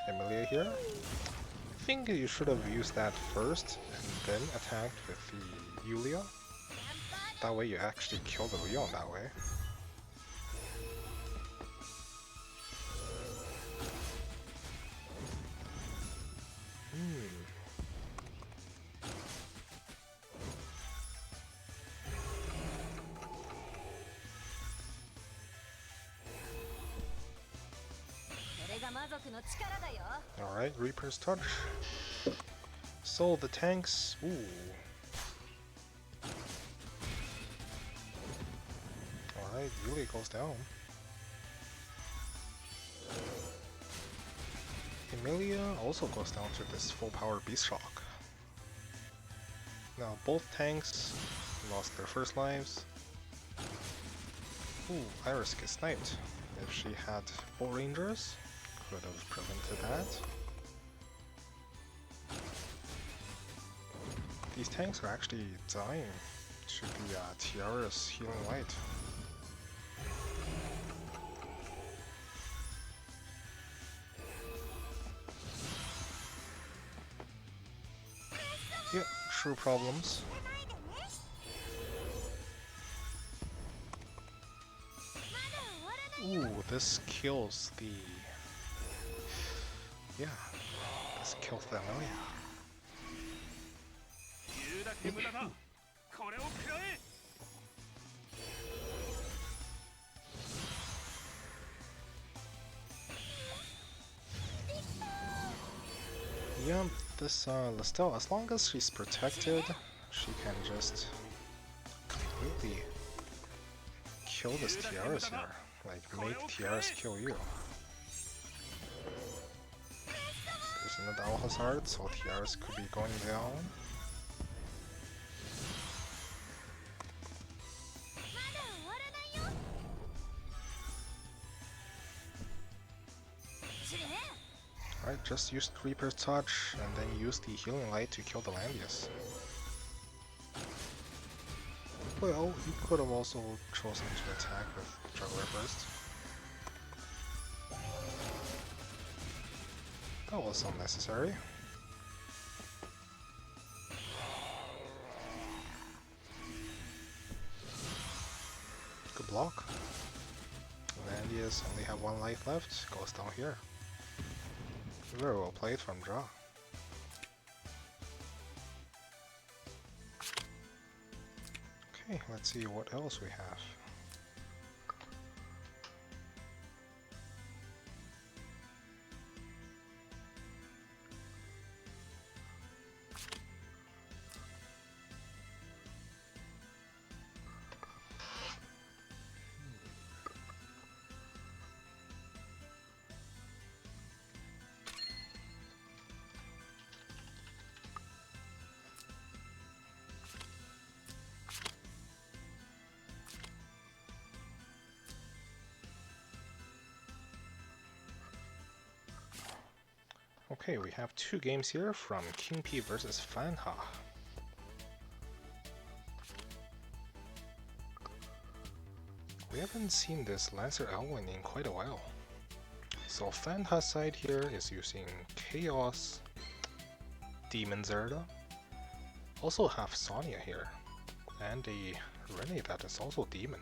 Emilia here. I think you should have used that first and then attacked with the Yulia. That way you actually kill the Leon that way. Alright, Reaper's Touch. So the tanks, ooh. Alright, Yulia goes down. Emilia also goes down to this full power Beast Shock. Now both tanks lost their first lives. Ooh, Iris gets sniped. If she had Bull Rangers, could have prevented that. These tanks are actually dying to the Tiara's healing light. Yep, true problems. Ooh, this kills the... Yeah, this kills the Amelia. Yeah, this Listel, as long as she's protected, she can just completely kill this Tiaras here. Like, make Tiaras kill you. There's another Owl Hazard, so Tiaras could be going down. Alright, just use Reaper's Touch and then use the Healing Light to kill the Landius. Well, he could have also chosen to attack with Juggler first. That was unnecessary. Good block. Landius only have one life left, goes down here. Very well played from Draw. Okay, let's see what else we have. Okay, we have two games here from King P versus Fanha. We haven't seen this Lancer Elwyn in quite a while. So Fanha's side here is using Chaos, Demon Zerda, also have Sonya here, and a Rene that is also Demon.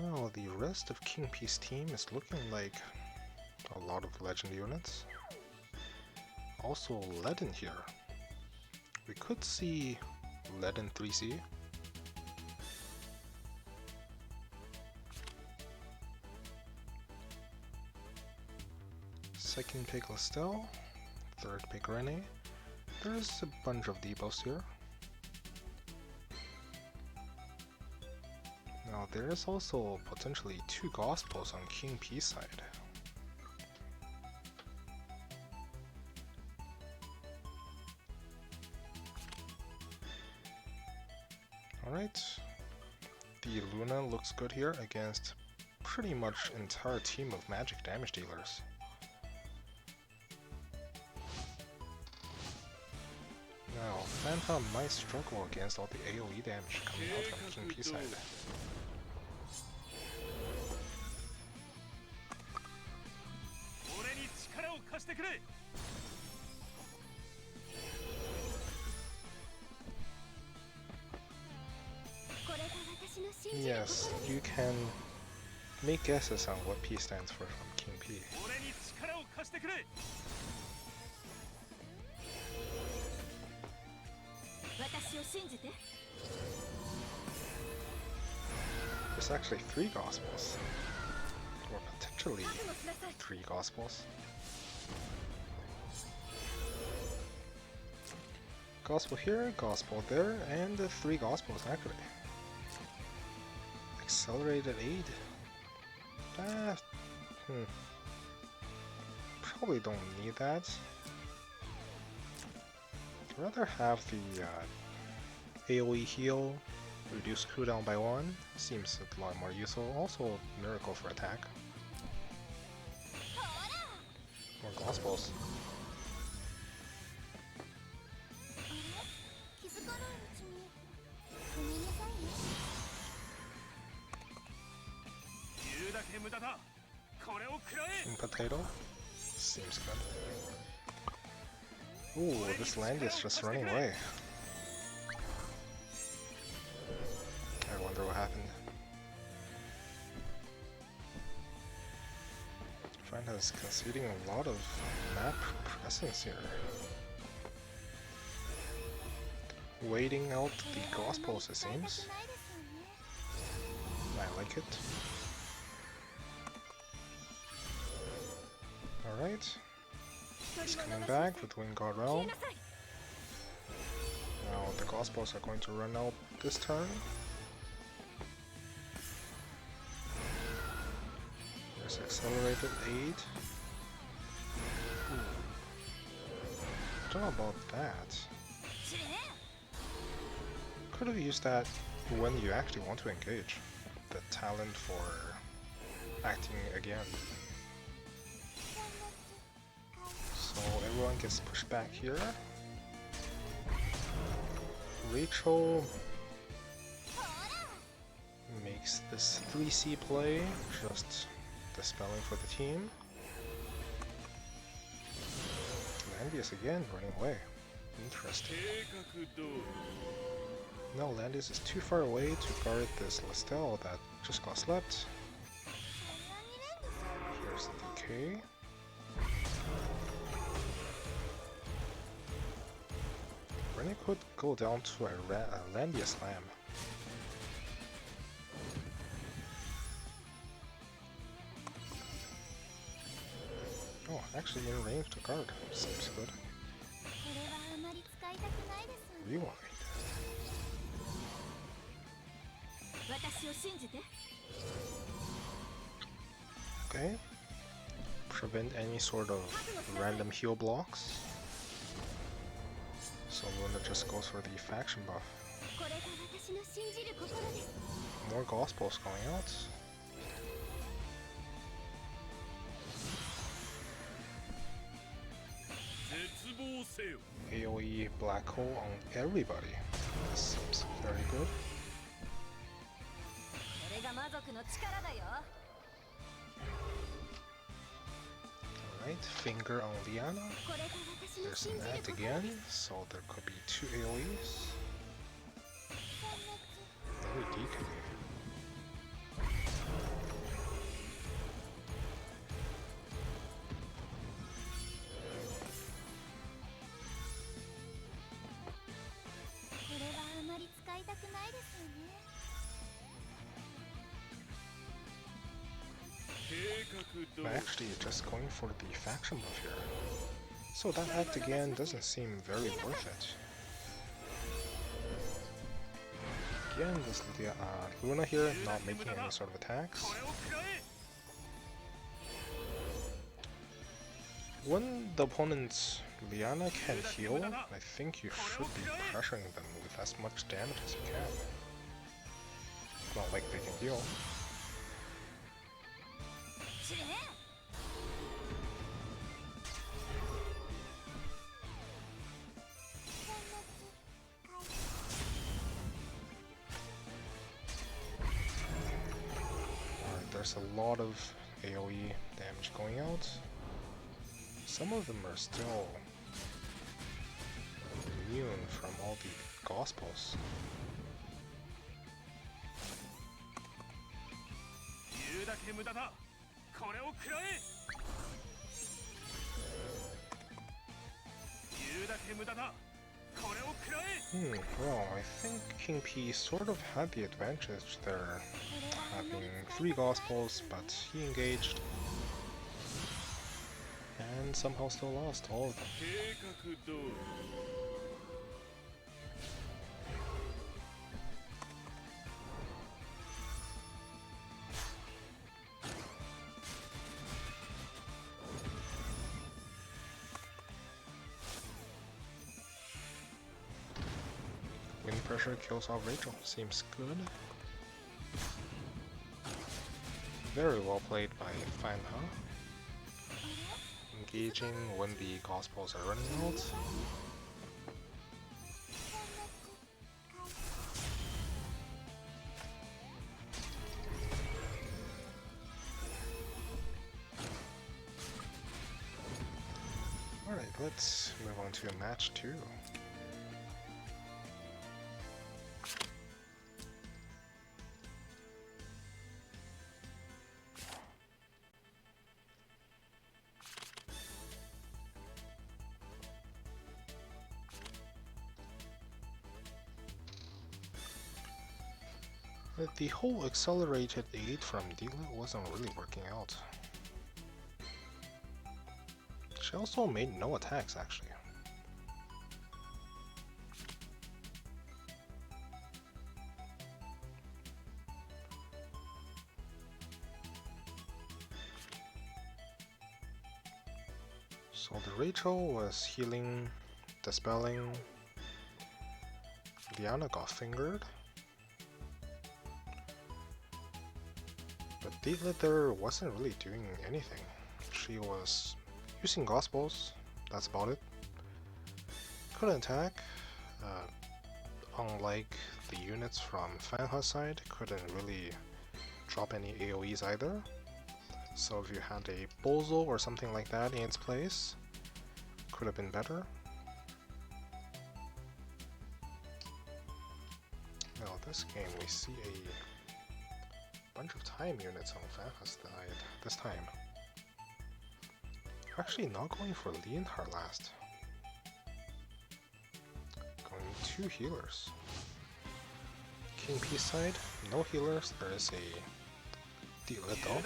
Now the rest of King P's team is looking like a lot of legend units. Also Ledin here. We could see Ledin 3C. Second pick Lestel, third pick Rene. There's a bunch of debuffs here. Now there is also potentially two Gospels on King P's side. Alright, the Luna looks good here against pretty much entire team of magic damage dealers. Now, Fanha might struggle against all the AoE damage coming out from King P's side. Yes, you can make guesses on what P stands for from King P. There's actually 3 Gospels, or potentially 3 Gospels. Gospel here, Gospel there, and 3 Gospels actually. Accelerated aid? Probably don't need that. I'd rather have the AoE heal, reduce cooldown by 1, seems a lot more useful. Also, Miracle for attack. More Gospels. Potato? Seems good. Ooh, this land is just running away. I wonder what happened. Fanha is conceding a lot of map presence here. Waiting out the Gospels, it seems. I like it. Alright. He's coming back with Wingguard Realm. Now the Gospels are going to run out this turn. There's accelerated aid. Don't know about that. Could have used that when you actually want to engage. The talent for acting again. So everyone gets pushed back here. Rachel makes this 3C play, just dispelling for the team. Landius again running away. Interesting. No, Landius is too far away to guard this Lestel that just got slept. Here's the DK. Rennie could go down to a Landius Slam. Oh, actually in range to guard. Seems good. Rewind. Okay. Prevent any sort of random heal blocks. So Luna just goes for the faction buff. More Gospels going out. AoE black hole on everybody. This seems very good. Alright, finger on Liana. There's an act again, so there could be 2 AoEs. Very deacon. I'm actually just going for the faction buff here. So that act again doesn't seem very worth it. Again, this Luna here not making any sort of attacks. When the opponent's Liana can heal, I think you should be pressuring them with as much damage as you can. It's not like they can heal. There's a lot of AoE damage going out. Some of them are still immune from all the Gospels. Well, I think King P sort of had the advantage there, having 3 Gospels, but he engaged and somehow still lost all of them. Wind pressure kills off Rachel. Seems good. Very well played by Fanha. Engaging when the Gospels are running out. Alright, let's move on to match 2. The whole accelerated aid from Dila wasn't really working out. She also made no attacks actually. So the Rachel was healing, dispelling. Diana got fingered. But Deedlitter wasn't really doing anything. She was using Gospels, that's about it. Couldn't attack. Unlike the units from Fanha's side, couldn't really drop any AoEs either. So if you had a Bozo or something like that in its place, could have been better. Now this game we see a bunch of time units on Fanha's side this time. Actually not going for Leonhard last. Going 2 healers. King P side, no healers, there is a Deedlitter.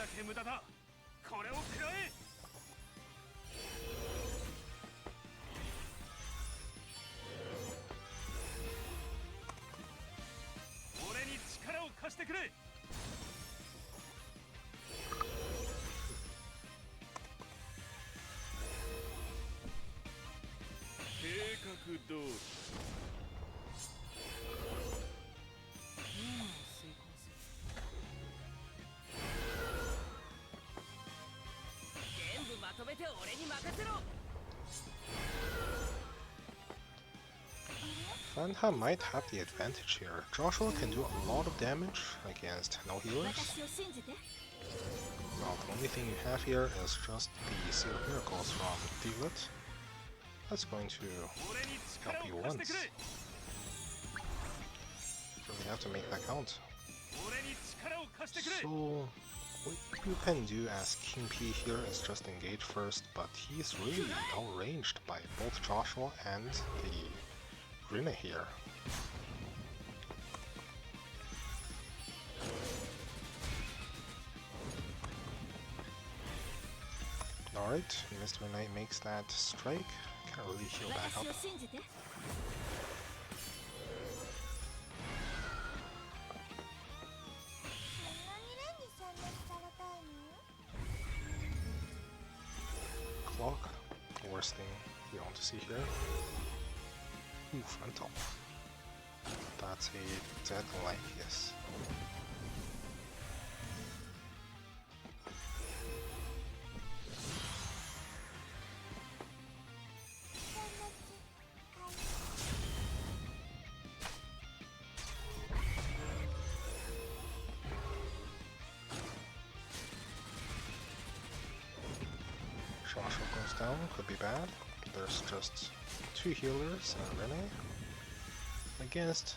Fanha might have the advantage here. Joshua can do a lot of damage against no healers. Well, the only thing you have here is just the Seal of Miracles from Deedlit. That's going to help you once. Really have to make that count. So, what you can do as King P here is just engage first, but he's really outranged by both Joshua and the Rina here. Alright, Mr. Knight makes that strike. Can't really heal back up. Clock, worst thing you want to see here. Ooh, frontal. That's a dead life, yes. Joshua goes down, could be bad. There's just 2 healers and Rene against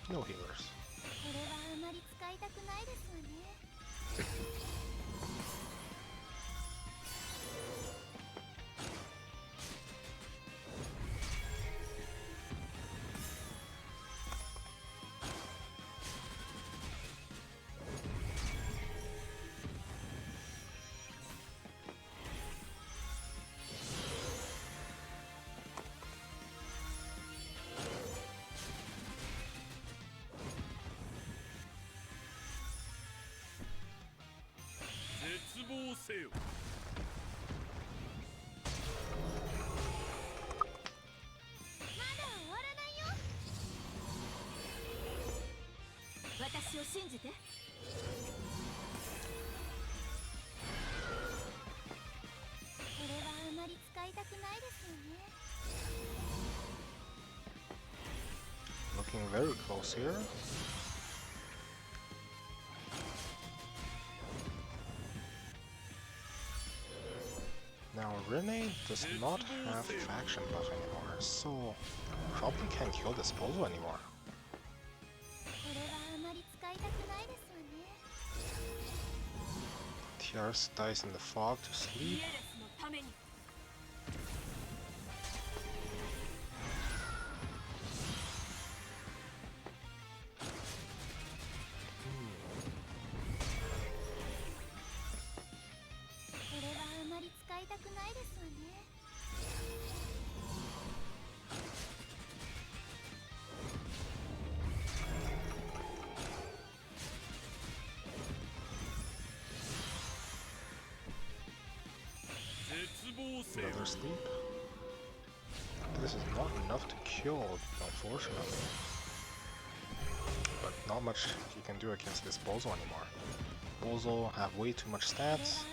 no healers. Looking very close here. Now Rene does not have faction buff anymore, so probably can't kill this Bozo anymore. TRS dies in the fog to sleep. Another sleep. This is not enough to kill, unfortunately. But not much you can do against this Bozo anymore. Bozo have way too much stats.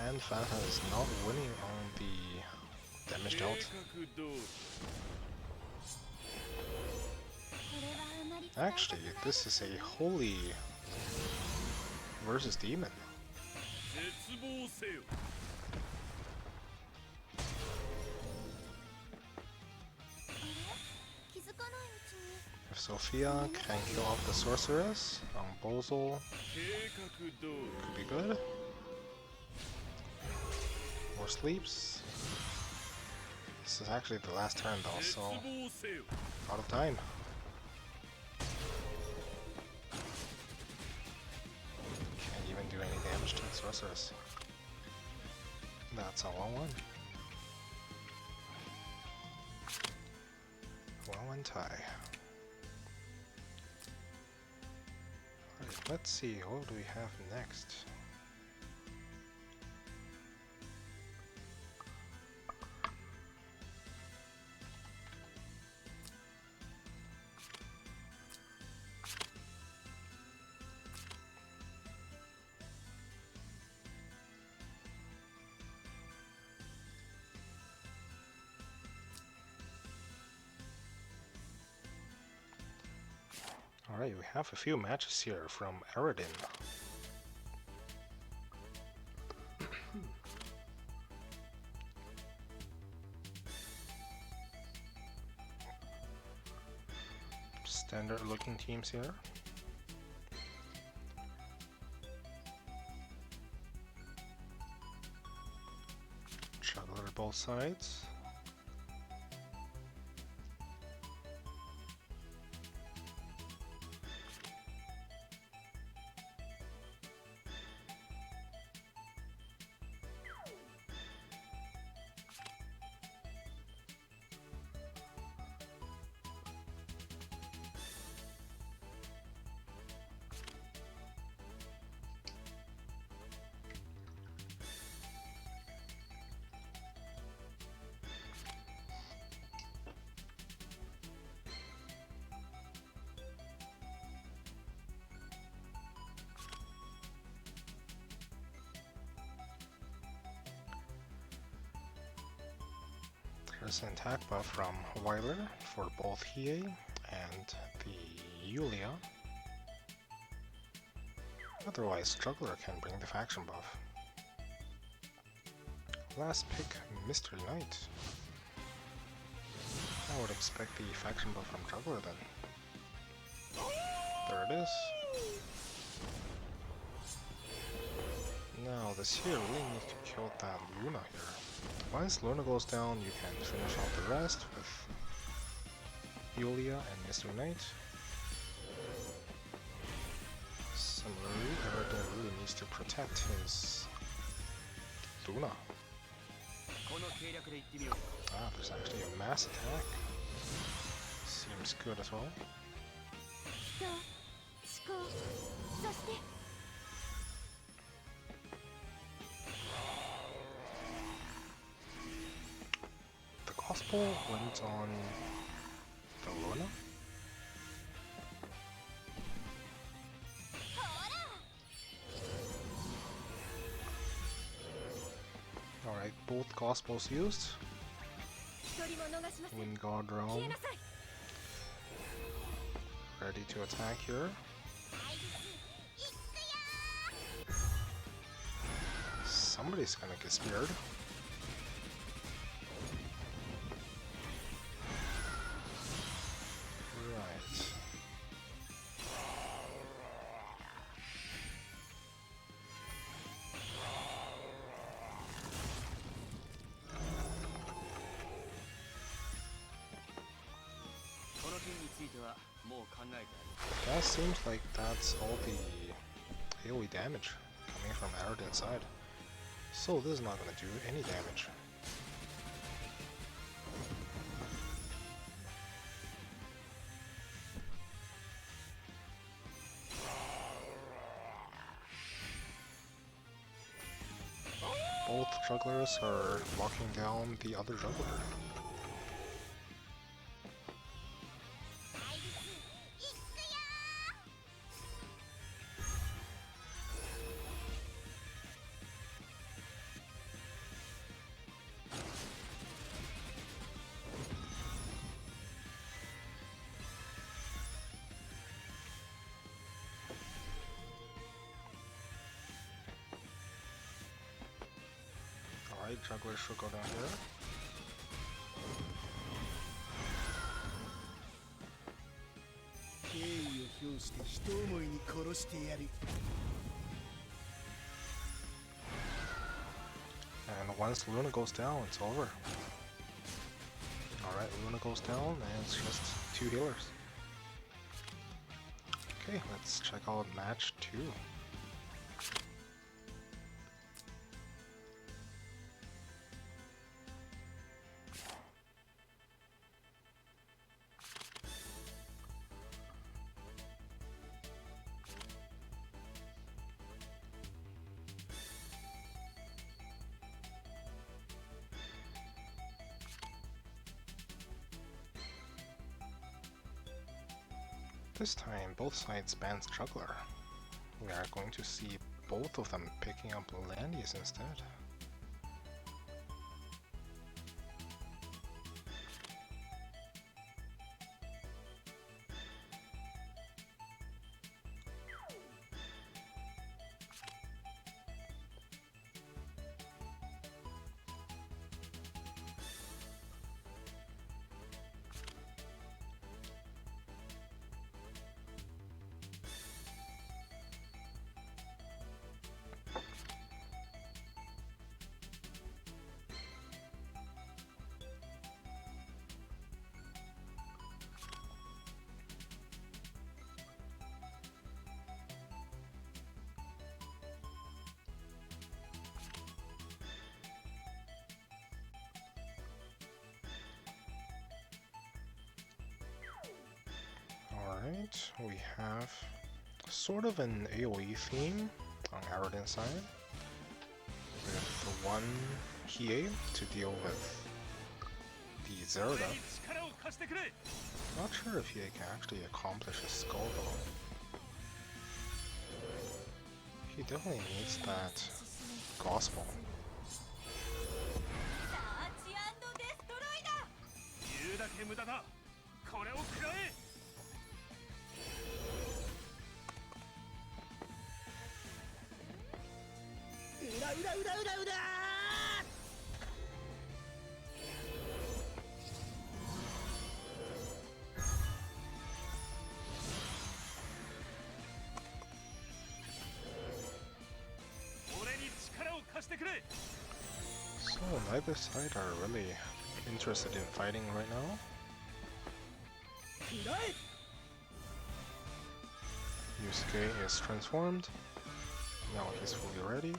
And Fanta is not winning on the damage dealt. Actually, this is a holy versus demon. If Sophia can kill off the sorceress on Bozo, could be good. More sleeps. This is actually the last turn though, so out of time. Can't even do any damage to the sorceress. That's a 1-1. 1-1 tie. Alright, let's see, what do we have next? Alright, we have a few matches here from Aradin. Standard looking teams here. Juggler both sides. There's an attack buff from Weiler for both Hiei and the Yulia. Otherwise, Juggler can bring the faction buff. Last pick, Mystery Knight. I would expect the faction buff from Juggler then. There it is. Now this here really needs to kill that Luna here. Once Luna goes down, you can finish off the rest with Yulia and Mystery Knight. Similarly, Aradin really needs to protect his Luna. Ah, there's actually a mass attack. Seems good as well. The gospel went on the Luna? Alright, both gospels used. Wingard Realm. Ready to attack here. Somebody's gonna get speared. Right. That seems like that's all the AoE damage coming from Aradin's side. So this is not going to do any damage. Both jugglers are locking down the other juggler. Alright, jugglers should go down here. And once Luna goes down, it's over. Alright, Luna goes down, and it's just 2 healers. Okay, let's check out match 2. This time, both sides bans juggler. We are going to see both of them picking up Landies instead. Alright, we have sort of an AoE theme on Aradin's side, with the one Hiei to deal with the Zerda. Not sure if Hiei can actually accomplish his skull though. He definitely needs that gospel. So neither side are really interested in fighting right now. Yusuke is transformed. Now he's fully ready.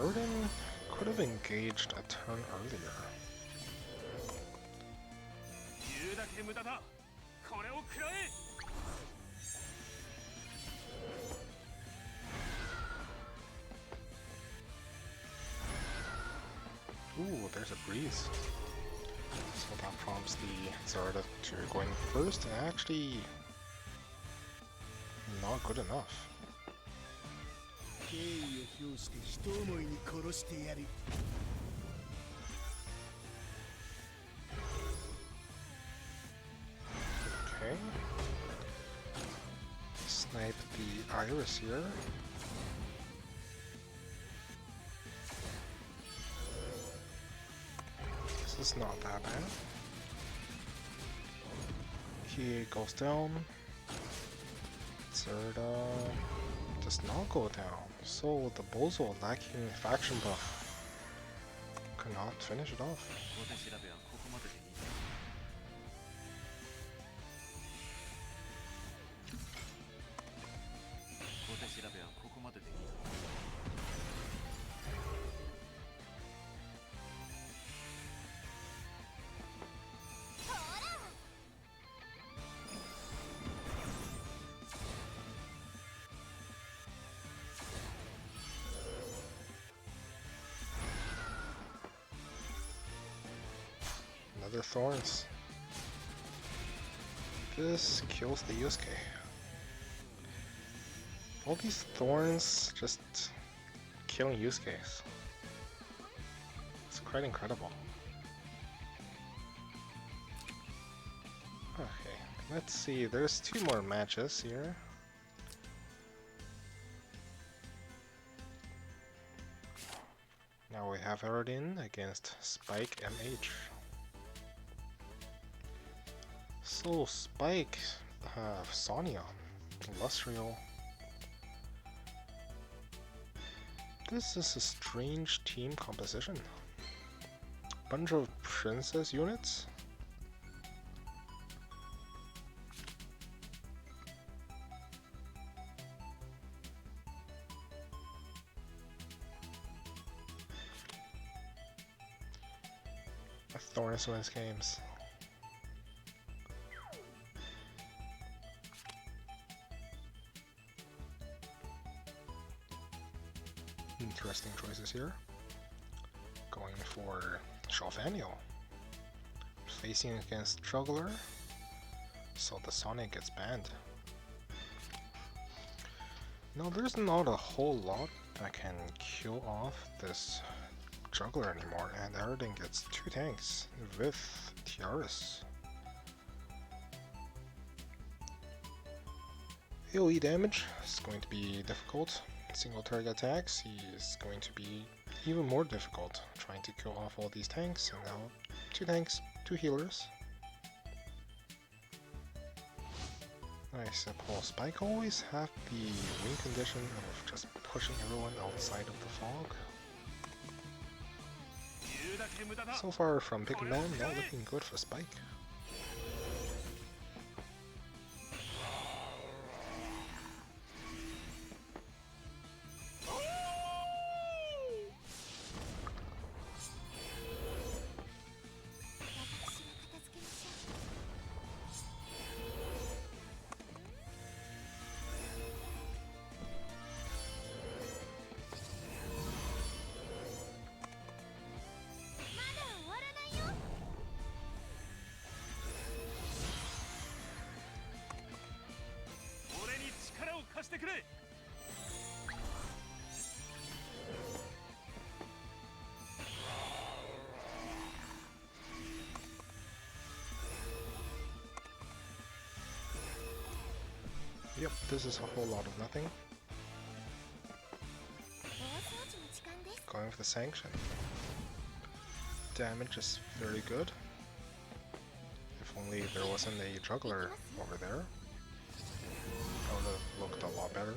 Erden could have engaged a turn earlier. Ooh, there's a breeze. So that prompts the Zerda to going first, and actually not good enough. Okay. Snipe the Iris here. This is not that bad. He goes down. Zerda does not go down. So the Bozo lacking faction buff cannot finish it off. Another thorns. This kills the Yusuke. All these thorns just killing Yusuke's. It's quite incredible. Okay, let's see. There's 2 more matches here. Now we have Eridin against Spike MH. So Spike, Sonya, Lustral. This is a strange team composition. Bunch of princess units. Thorns wins games. Interesting choices here. Going for Shelvanio. Facing against Juggler. So the Sonic gets banned. Now there's not a whole lot that can kill off this Juggler anymore, and Eridin gets 2 tanks with Tiaras. AoE damage is going to be difficult. Single target attacks, he is going to be even more difficult trying to kill off all these tanks, and now 2 tanks, 2 healers. I suppose Spike always have the win condition of just pushing everyone outside of the fog. So far from Big Man, not looking good for Spike. Yep, this is a whole lot of nothing. Going with the sanction. Damage is very good. If only there wasn't a juggler over there, that would have looked a lot better.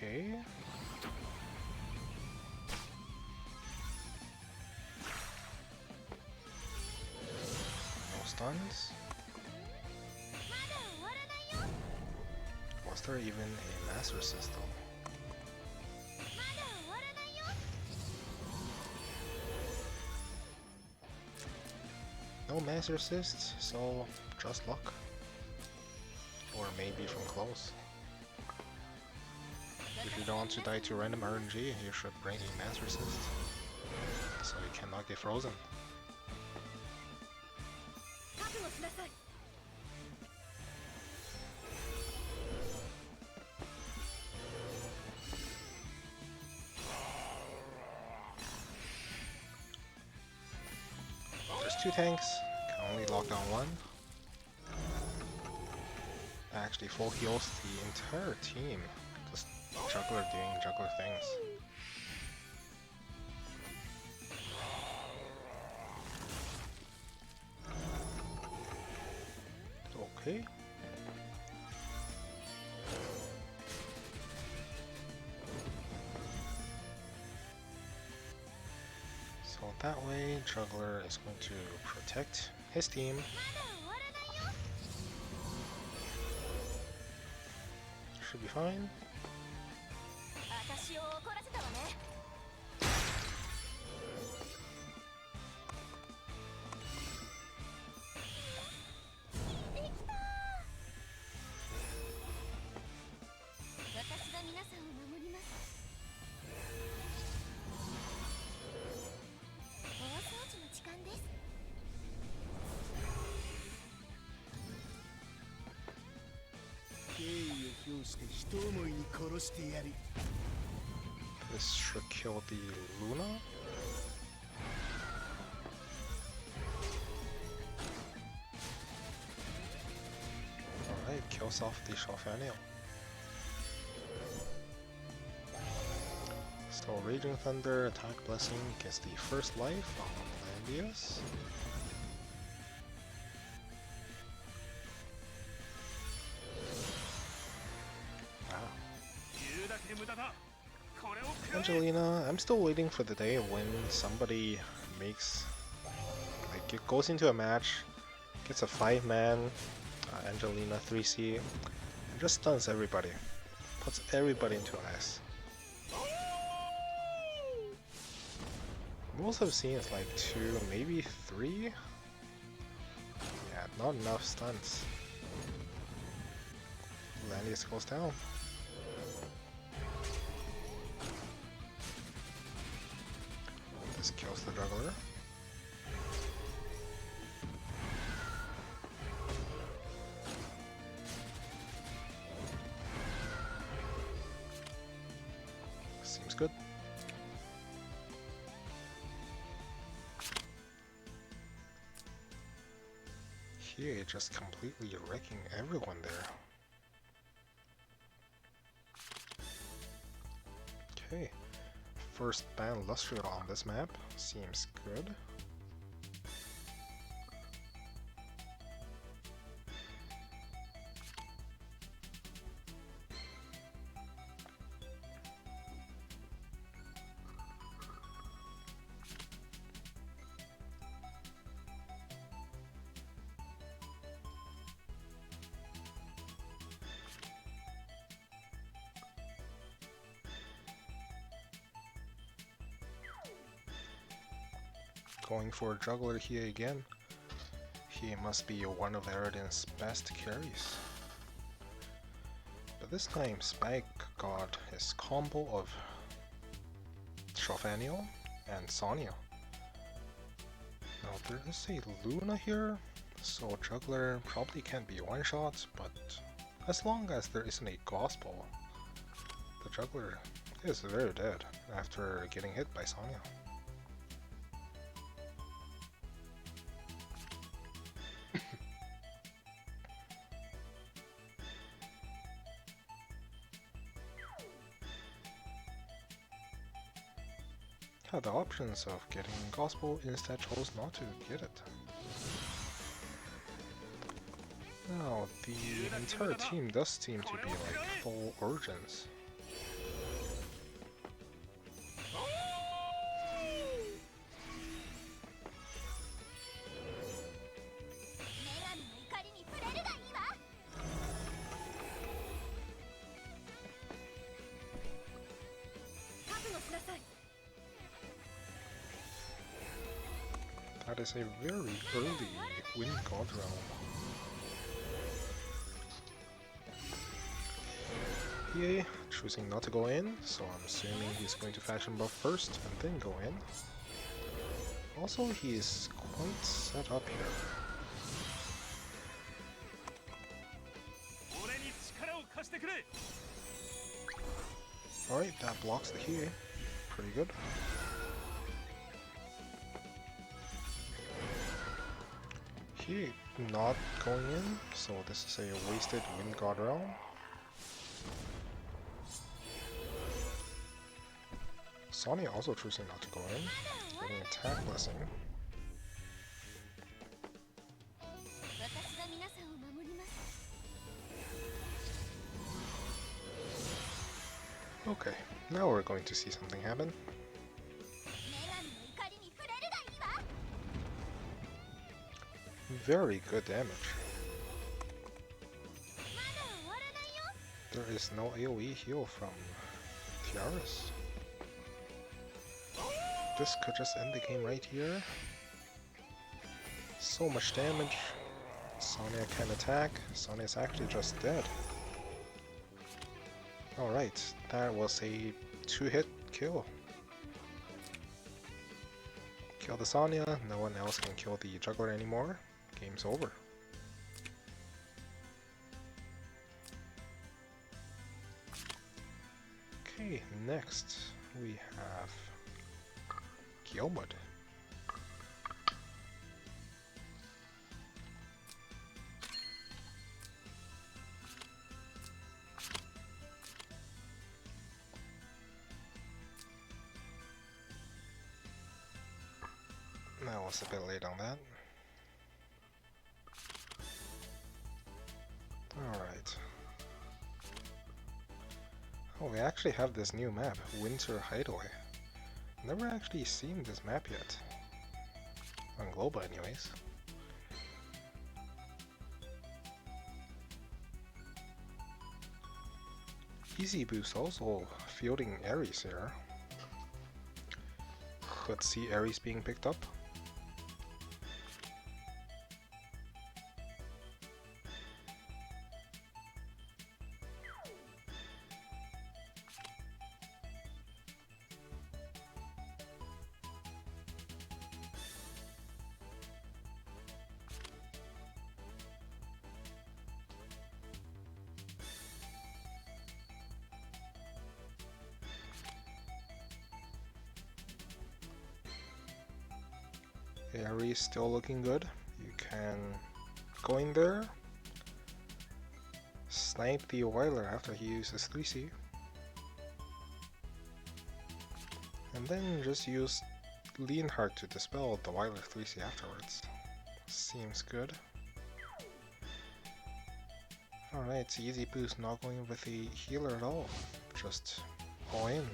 Okay. No stuns. Was there even a Master System? No Master Assists, so just luck. Or maybe from close. If you don't want to die to random RNG, you should bring a Master Assist, so you cannot get frozen. There's 2 tanks, can only lock down 1. Actually full heals the entire team. Just juggler doing juggler things. Okay. that way. Juggler is going to protect his team. Should be fine. This should kill the Luna. Alright, kills off the Shalfaniel. So Raging Thunder, Attack Blessing gets the first life on Landius. Angelina, I'm still waiting for the day when somebody makes, like, it goes into a match, gets a 5-man Angelina 3C, and just stuns everybody. Puts everybody into ice. Most I've seen is like 2, maybe 3? Yeah, not enough stunts. Landius goes down. This kills the juggler. Seems good. Here, just completely wrecking everyone there. Okay, first ban Lustral on this map seems good. Going for a juggler here again. He must be one of Eridan's best carries. But this time Spike got his combo of Shalfaniel and Sonya. Now there is a Luna here, so juggler probably can't be one-shot, but as long as there isn't a gospel, the juggler is very dead after getting hit by Sonya. Had the options of getting gospel, instead chose not to get it. Now, the entire team does seem to be like full origins. That is a very early Wind God Realm. EA choosing not to go in, so I'm assuming he's going to faction buff first and then go in. Also, he is quite set up here. Alright, that blocks the Hie. Pretty good. Hie not going in, so this is a wasted Wind God Realm. Sonya also choosing not to go in, getting attack blessing. Okay, now we're going to see something happen. very good damage. There is no AoE heal from Tiaras. This could just end the game right here. So much damage. Sonya can attack. Sonya's actually just dead. Alright, that was a 2-hit kill. Kill the Sonya, no one else can kill the Juggler anymore. Game's over. Okay, next we have Gilmud. That was a bit late on that. Alright. Oh, we actually have this new map, Winter Hideaway. Never actually seen this map yet. On Global anyways. Easy boost also fielding Ares here. Let's see Ares being picked up. Ares still looking good. You can go in there, snipe the Weiler after he uses 3C, and then just use Leonhardt to dispel the Weiler 3C afterwards. Seems good. Alright, it's easy boost, not going with a healer at all. Just all in.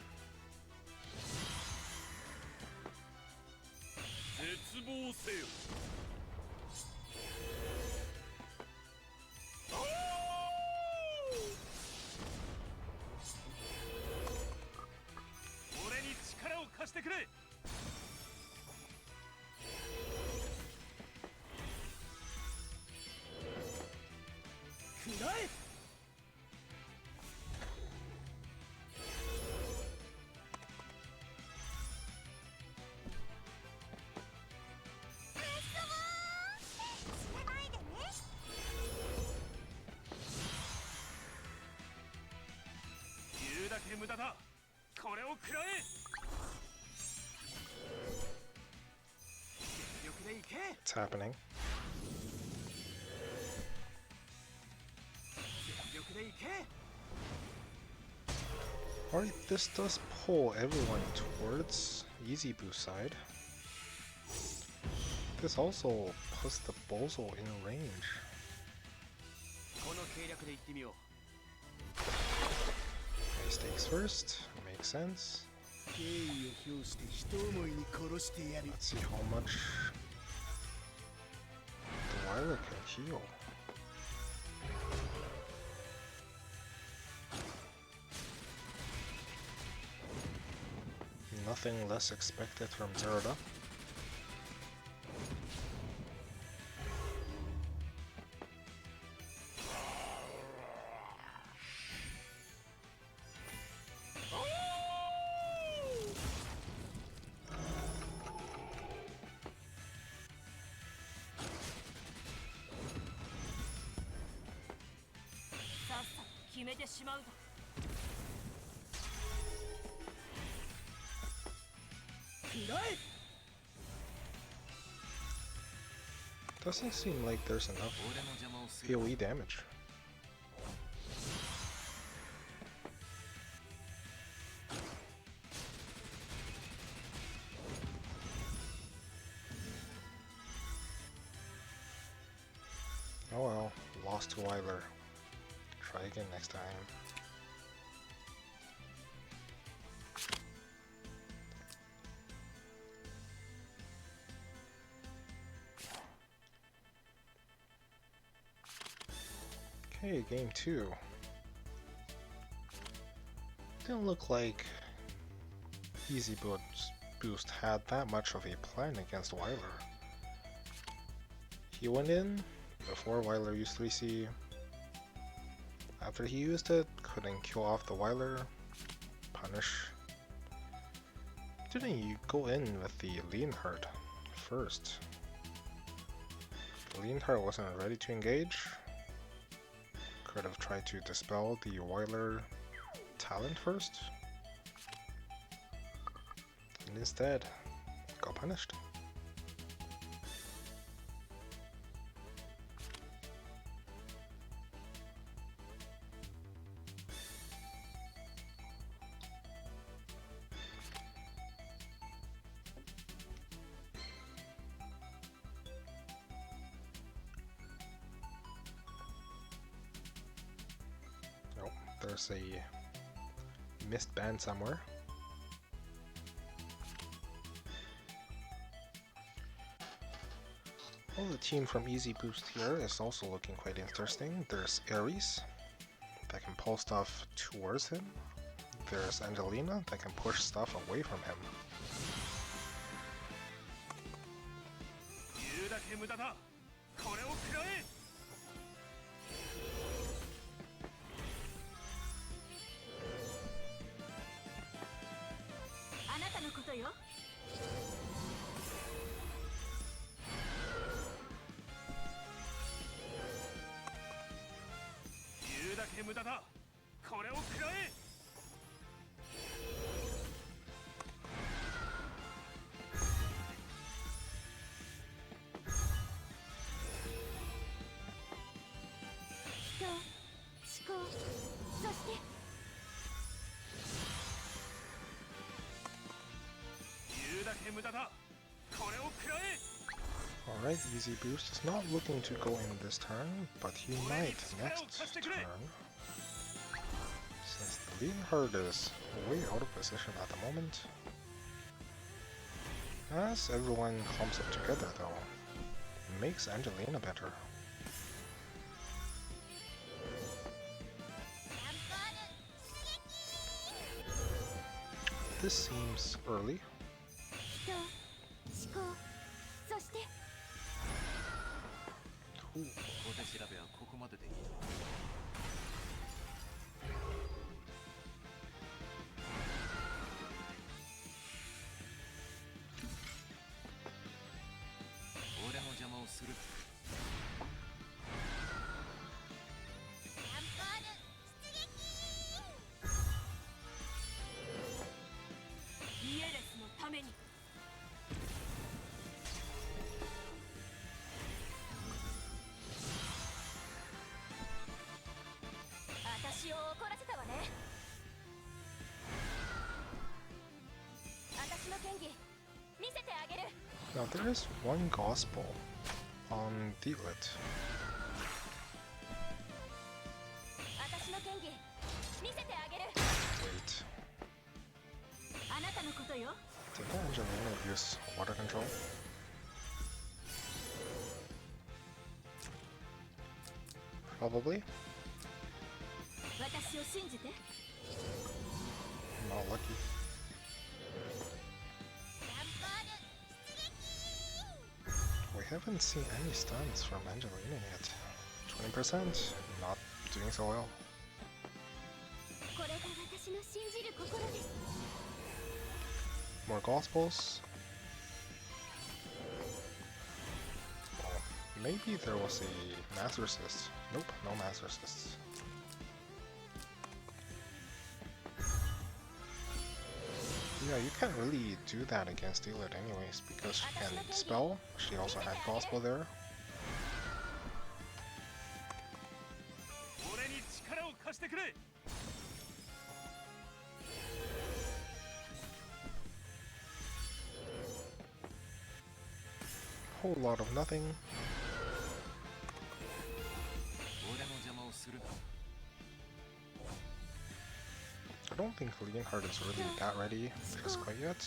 It's happening. Alright, this does pull everyone towards easy boost side. This also puts the Bozo in range. Ace takes first, makes sense. Let's see how much the Weiler can heal. Nothing less expected from Zerda. Doesn't seem like there's enough AoE damage. Oh well, lost to Weiler. Try again next time. Okay, game 2. Didn't look like Easy Boost had that much of a plan against Weiler. He went in before Weiler used 3C. After he used it, couldn't kill off the Weiler. Punish. Didn't you go in with the Leonhardt first? Leonhardt wasn't ready to engage. Could have tried to dispel the Weiler talent first. And instead, got punished. There's a missed band somewhere. Well, the team from Easy Boost here is also looking quite interesting. There's Ares that can pull stuff towards him. There's Angelina that can push stuff away from him. Alright, Easy Boost is not looking to go in this turn, but he might next turn. Since the Leonhardt is way out of position at the moment. As everyone clumps up together though, makes Angelina better. This seems early. Ooh. Now there is one gospel on Dealet. Wait. Did Angelina use water control? Probably. Not lucky. We haven't seen any stuns from Angelina yet. 20%, not doing so well. More gospels. Oh, maybe there was a master assist. Nope, no master assists. Yeah, you can't really do that against Dealet anyways, because she can spell, she also had gospel there. Whole lot of nothing. I don't think Leonhardt is really that ready just quite yet.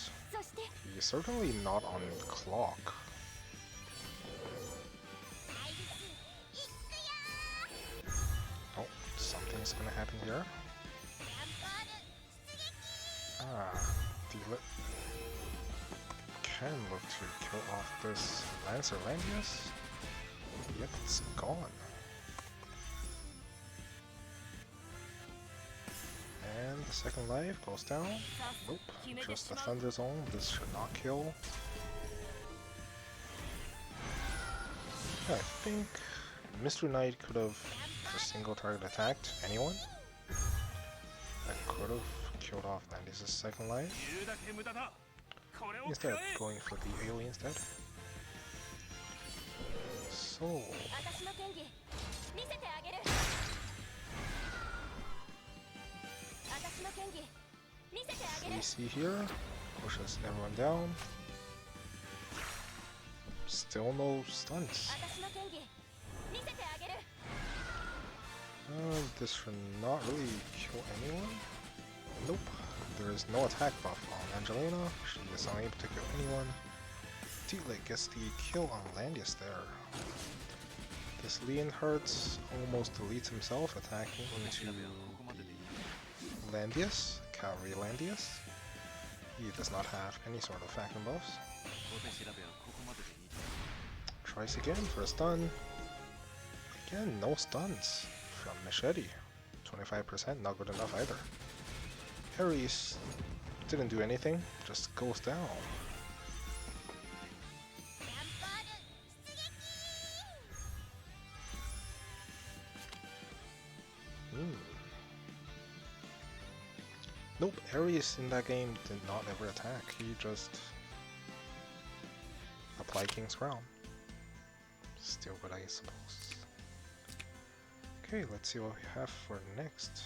He's certainly not on clock. things gonna happen here. The can look to kill off this Lancer Landius. Yep, it's gone. And the second life goes down. Nope, just the Thunder Zone. This should not kill. Yeah, I think Mr. Knight could have just single target attacked anyone. That could have killed off Landius' second life. Instead of going for the AoE instead. So we see here, pushes everyone down. Still no stunts. This should not really kill anyone. Nope. There is no attack buff on Angelina. She is unable to kill anyone. T-Leg gets the kill on Landius there. This Leonhardt almost deletes himself, attacking into the Landius, Cavalry Landius. He does not have any sort of faction buffs. Tries again for a stun. Again, no stuns from Machete. 25%, not good enough either. Ares didn't do anything, just goes down. Nope, Ares in that game did not ever attack, he just applied King's Crown. Still good, I suppose. Okay, let's see what we have for next.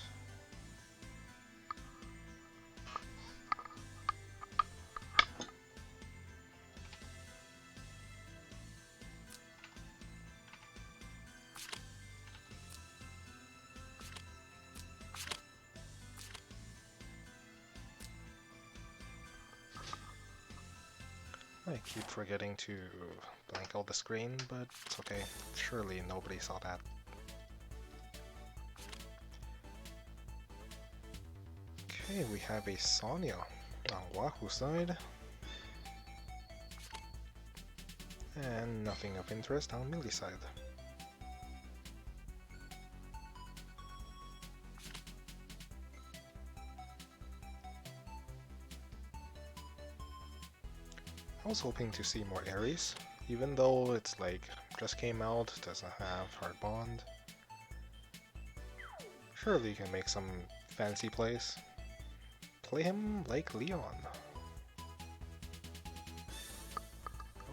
I keep forgetting to blank out the screen, but it's okay. Surely nobody saw that. Okay, we have a Sonya on Wahoo side. And nothing of interest on Millie side. I was hoping to see more Ares, even though it's like just came out, doesn't have hard bond. Surely you can make some fancy plays. Play him like Leon.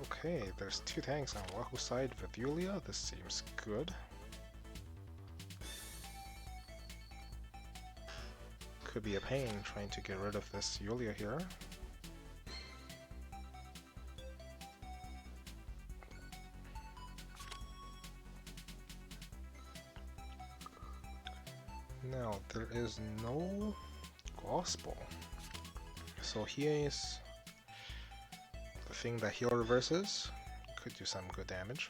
Okay, there's two tanks on Wahoo side with Yulia. This seems good. Could be a pain trying to get rid of this Yulia here. Now, there is no Gospel. So he is the thing that heal reverses. Could do some good damage.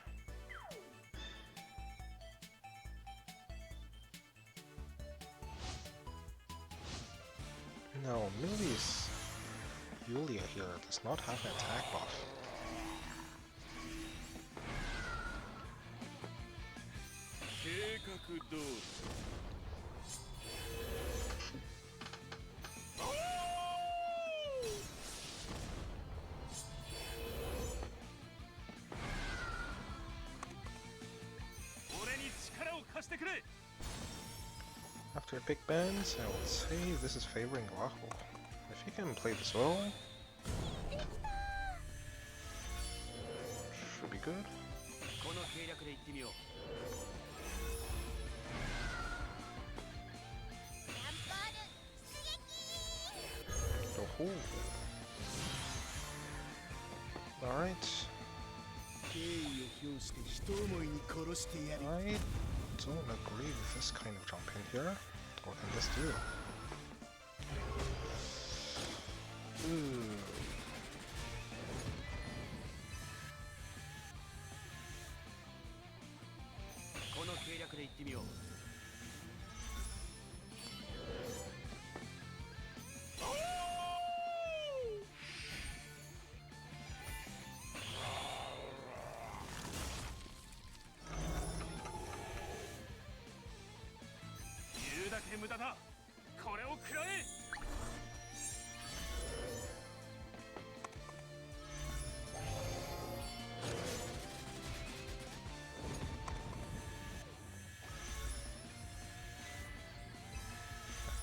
Now, Millie's Yulia here does not have an attack buff. After Big Bands, I would say this is favoring Wahoo. If he can play this well, should be good. Oh. Alright. I don't agree with this kind of jump in here. What can this do?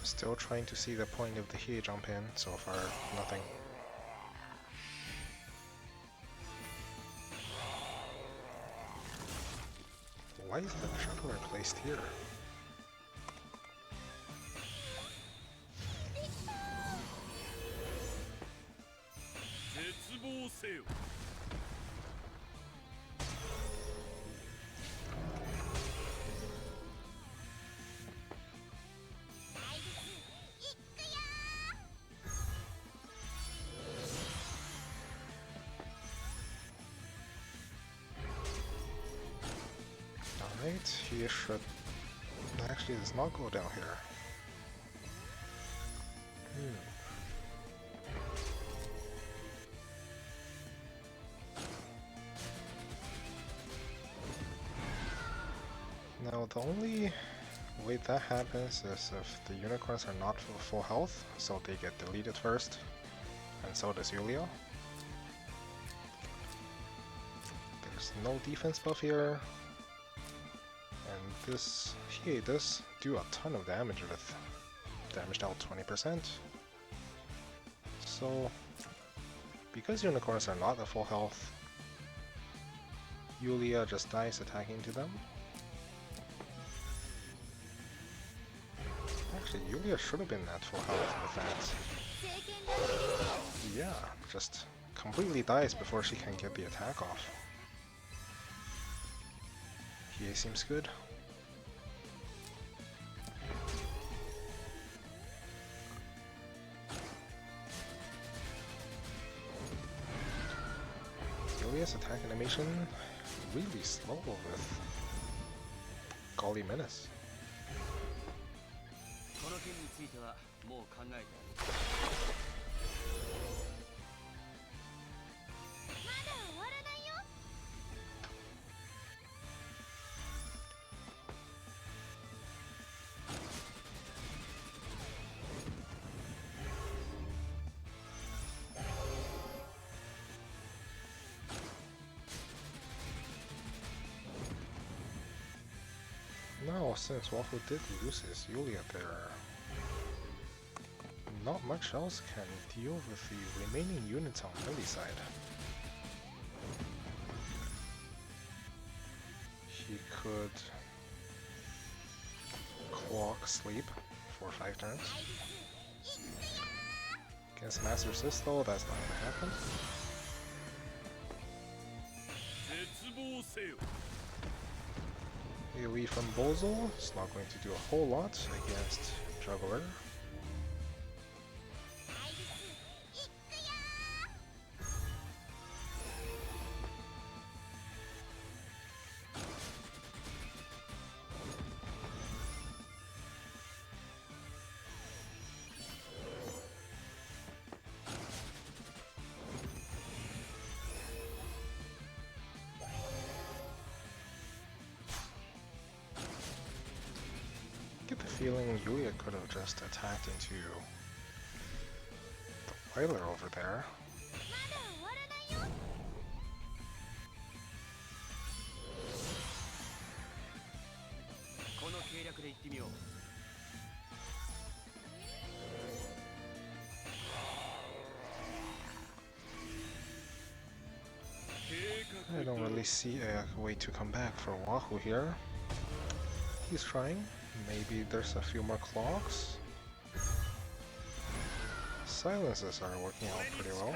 Still trying to see the point of the Hie jump in. So far, nothing. Why is the juggler placed here? Alright, he should... Actually, does not go down here. Now, the only way that happens is if the unicorns are not full health, so they get deleted first, and so does Yulia. There's no defense buff here. And this Hie does do a ton of damage with damage out 20%. So, because unicorns are not at full health, Yulia just dies attacking to them. Actually, Yulia should have been at full health with that. Yeah, just completely dies before she can get the attack off. Hie seems good. Yulia's attack animation really slow with Golly Menace. Now, since Waffle did lose his Yulia there, not much else can deal with the remaining units on Millie side. He could clock sleep for 5 turns. Against Master Resist though, that's not gonna happen. AoE from Bozo is not going to do a whole lot against Juggler. I get the feeling Yulia could have just attacked into the Wailer over there. I don't really see a way to come back for Wahoo here. He's trying. Maybe there's a few more clocks. Silences are working out pretty well.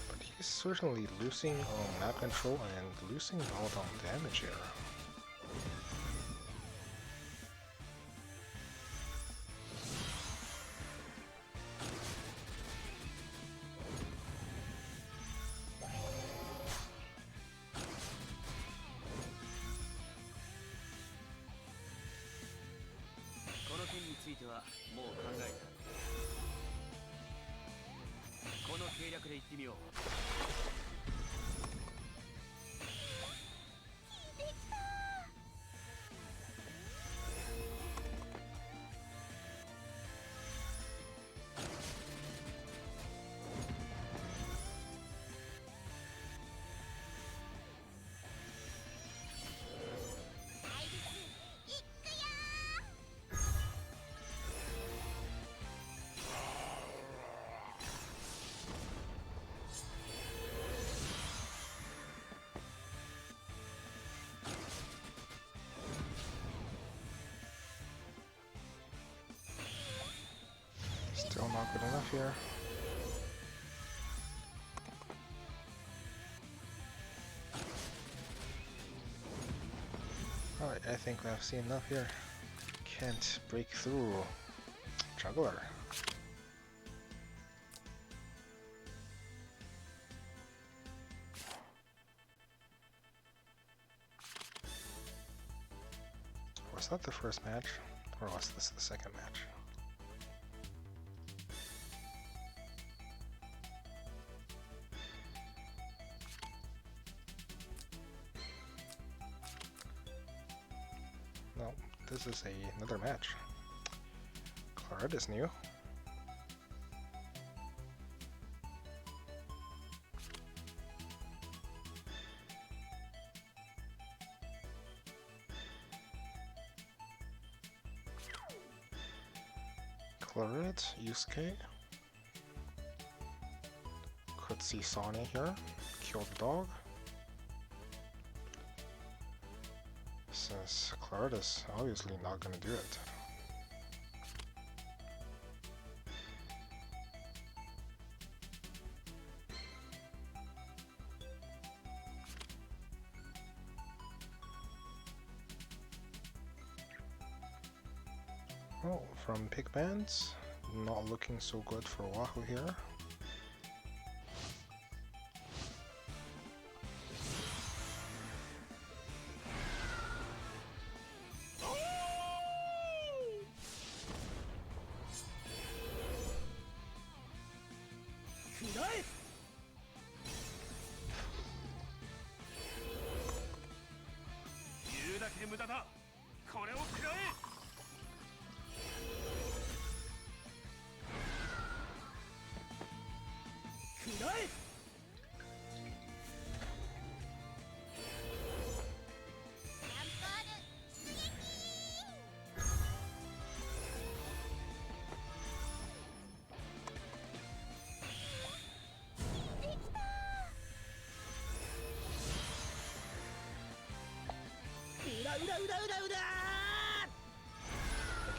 But he's certainly losing on map control and losing out on damage here. Still not good enough here. Alright, I think I've seen enough here. Can't break through. Juggler. Was that the first match? Or was this the second match? No, this is another match. Claret is new. Claret, Yusuke. Could see Sane here. Kill the dog. Since Claret is obviously not gonna do it. Well, from Pigmans, not looking so good for Wahoo here.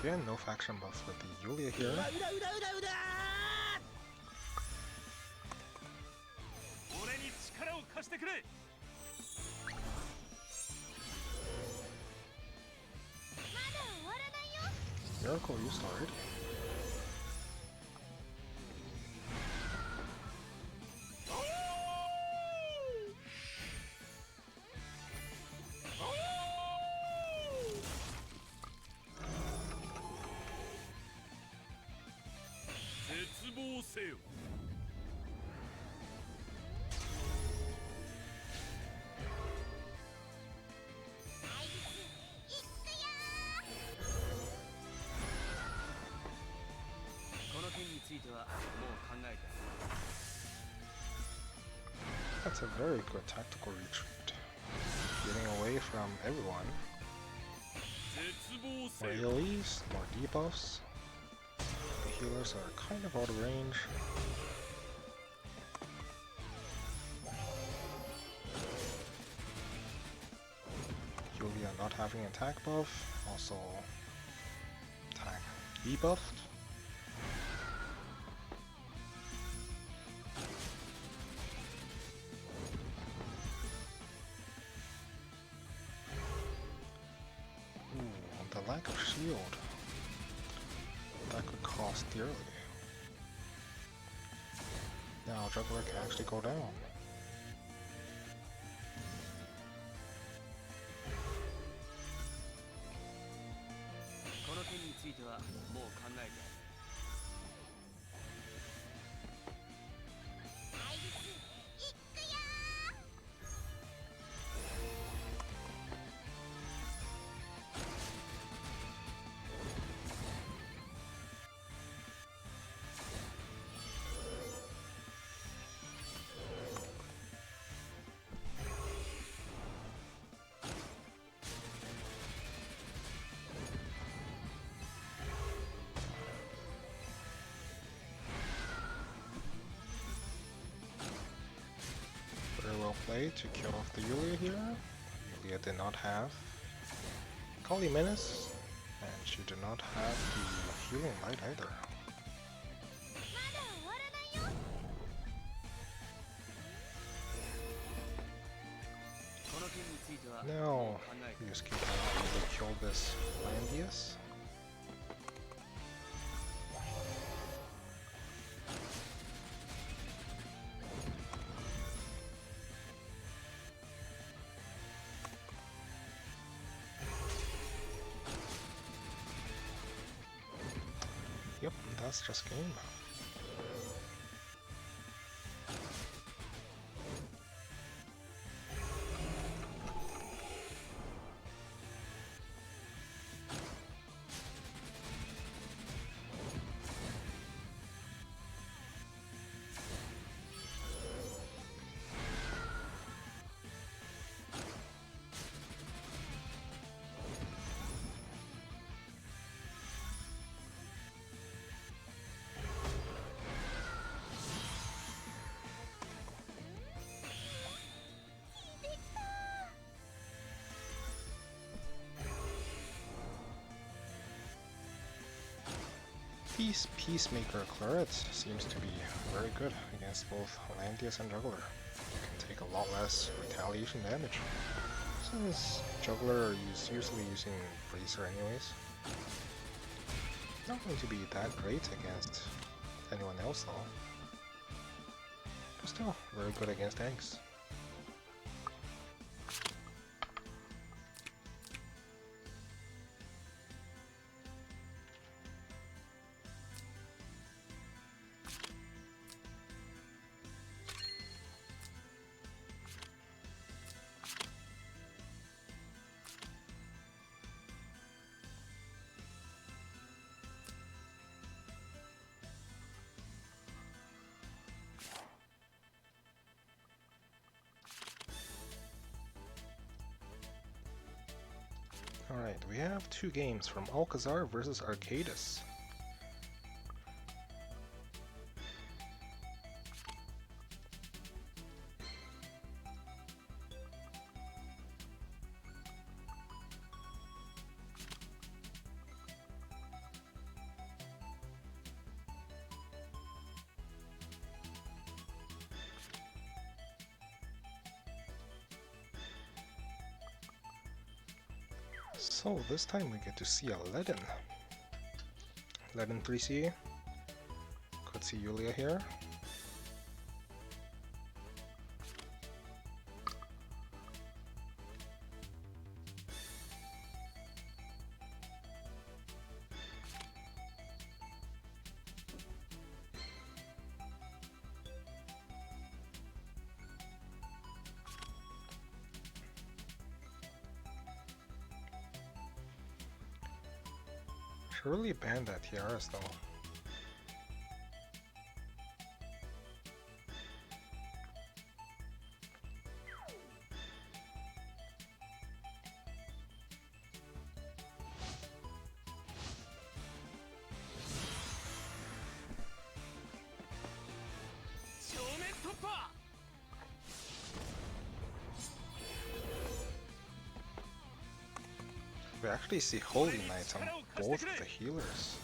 Again, no faction buff with the Yulia here. Miracle used already. That's a very good tactical retreat. Getting away from everyone. More AoEs, more debuffs. The healers are kind of out of range. Yulia not having attack buff, also attack debuffed. The lack of shield, that could cost dearly. Now Juggler can actually go down. Very well played to kill off the Yulia here. Yulia did not have Kali Menace, and she did not have the healing light either. Now, you just keep trying to kill this Landius. Yep, that's just game. Peacemaker Claret seems to be very good against both Landius and Juggler. You can take a lot less retaliation damage. Since Juggler is usually using Bracer anyways. Not going to be that great against anyone else though. But still, very good against tanks. Alright, we have two games from Alcazar versus Arcadis. So this time we get to see a Ledin. Ledin 3C. Could see Yulia here. Should really ban that tiaras though. We actually see Holy Knights on both of the healers.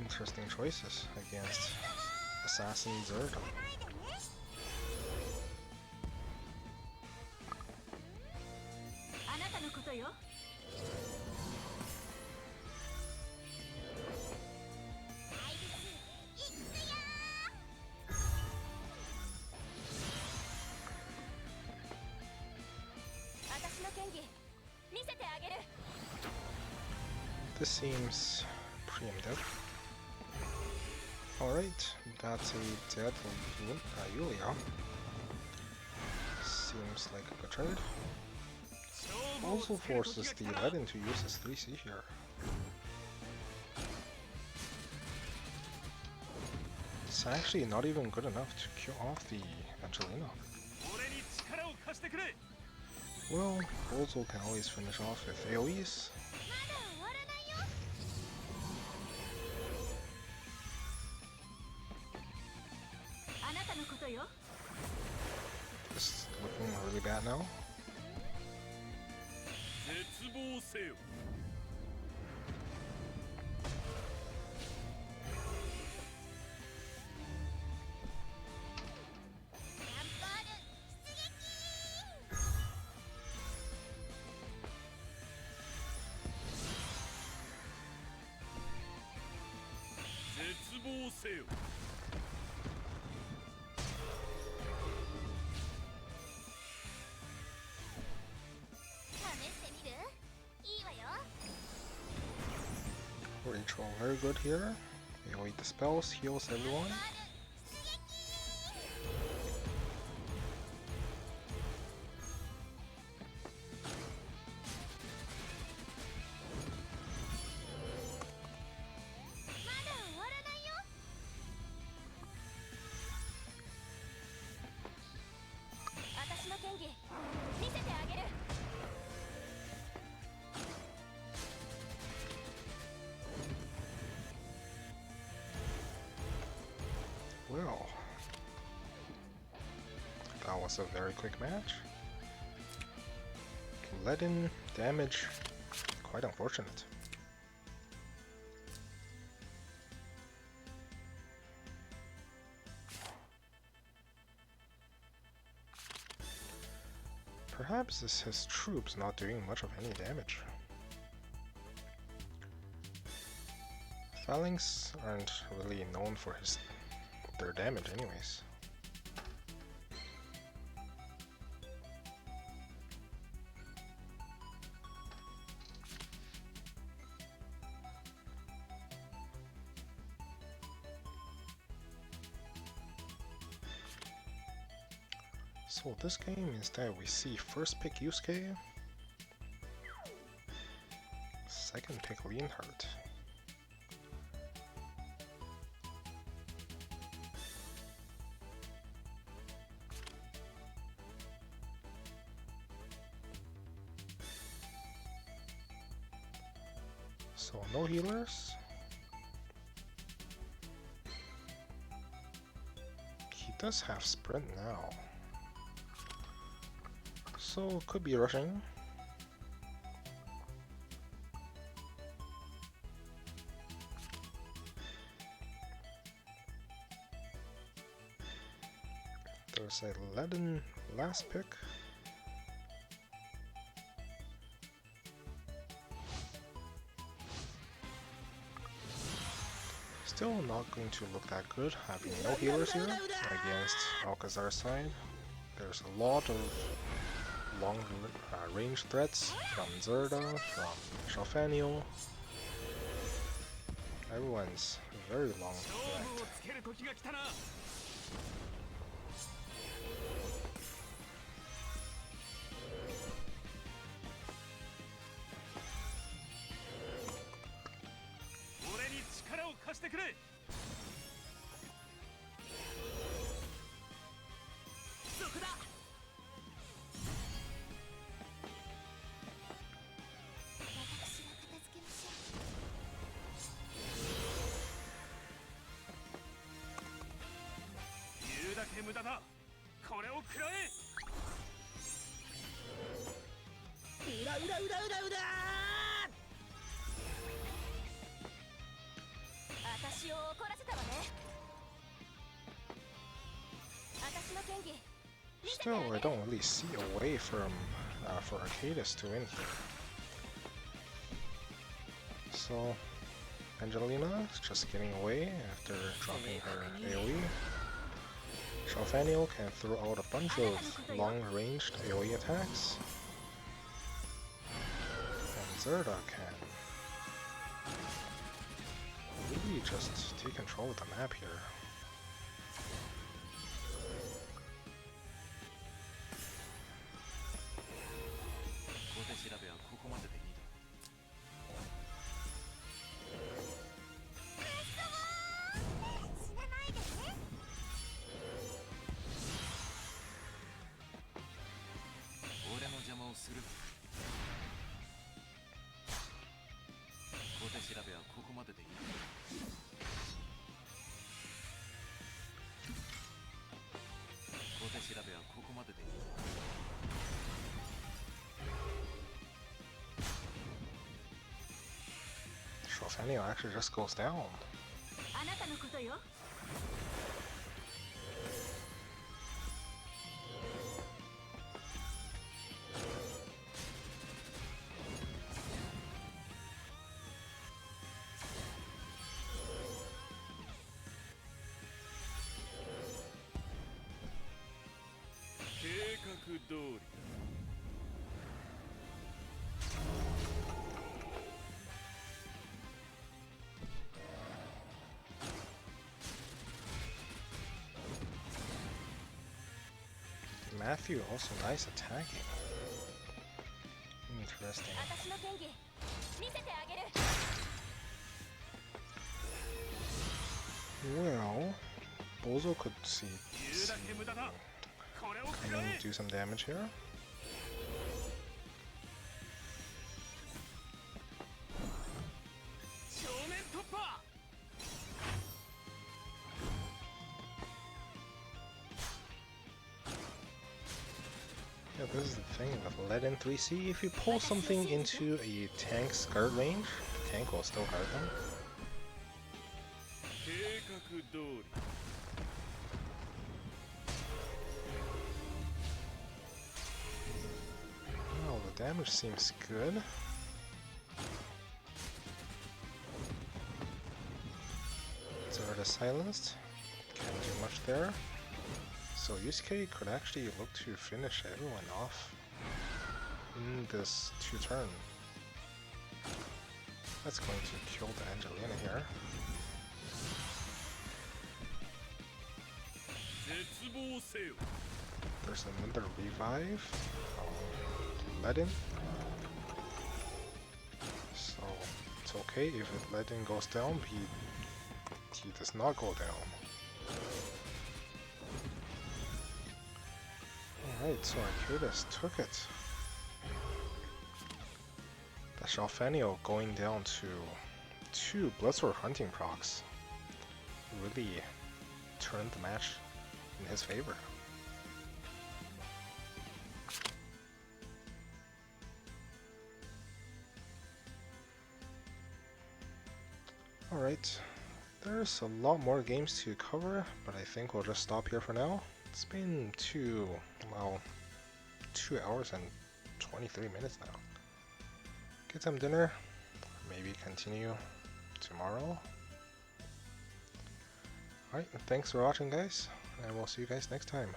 Interesting choices against Assassin Zerg. This seems preemptive. Alright, that's a dead Yulia. Seems like a good trade. Also forces the Ledin to use his 3C here. It's actually not even good enough to kill off the Angelina. Well, Bozo can always finish off with AoEs. This is looking really bad now. Rachel, very good here. AoE dispels, heals everyone. Well, that was a very quick match. Let in damage, quite unfortunate. Perhaps it's his troops not doing much of any damage. Phalanx aren't really known for their damage anyways. So this game, instead we see first pick Yusuke, second pick Leonhardt. So no healers. He does have sprint now. So could be rushing. There's a Leaden last pick. Still not going to look that good, having no healers here against Alcazar's side. There's a lot of long range threats from Zerda, from Shalfaniel. Everyone's very long threat. Still, I don't really see a way for Arcadis to win here. So, Angelina is just getting away after dropping her AoE. Shalfaniel can throw out a bunch of long-ranged AoE attacks. And Zerda can really just take control of the map here. Shalfaniel actually just goes down. Matthew also nice attacking. Interesting. Well, Bozo could come in and do some damage here. Yeah, this is the thing with lead in 3C. If you pull something into a tank's guard range, the tank will still guard them. Well, the damage seems good. Zerda silenced. Can't do much there. So Yusuke could actually look to finish everyone off in this 2-turn. That's going to kill the Angelina here. There's another revive. Let in. So it's okay if let in goes down, he does not go down. Alright, so Arcadis took it. The Shalfanio going down to 2 Bloodsword Hunting procs really turned the match in his favor. Alright, there's a lot more games to cover, but I think we'll just stop here for now. It's been 2 hours and 23 minutes now. Get some dinner, maybe continue tomorrow. Alright, thanks for watching guys, and we'll see you guys next time.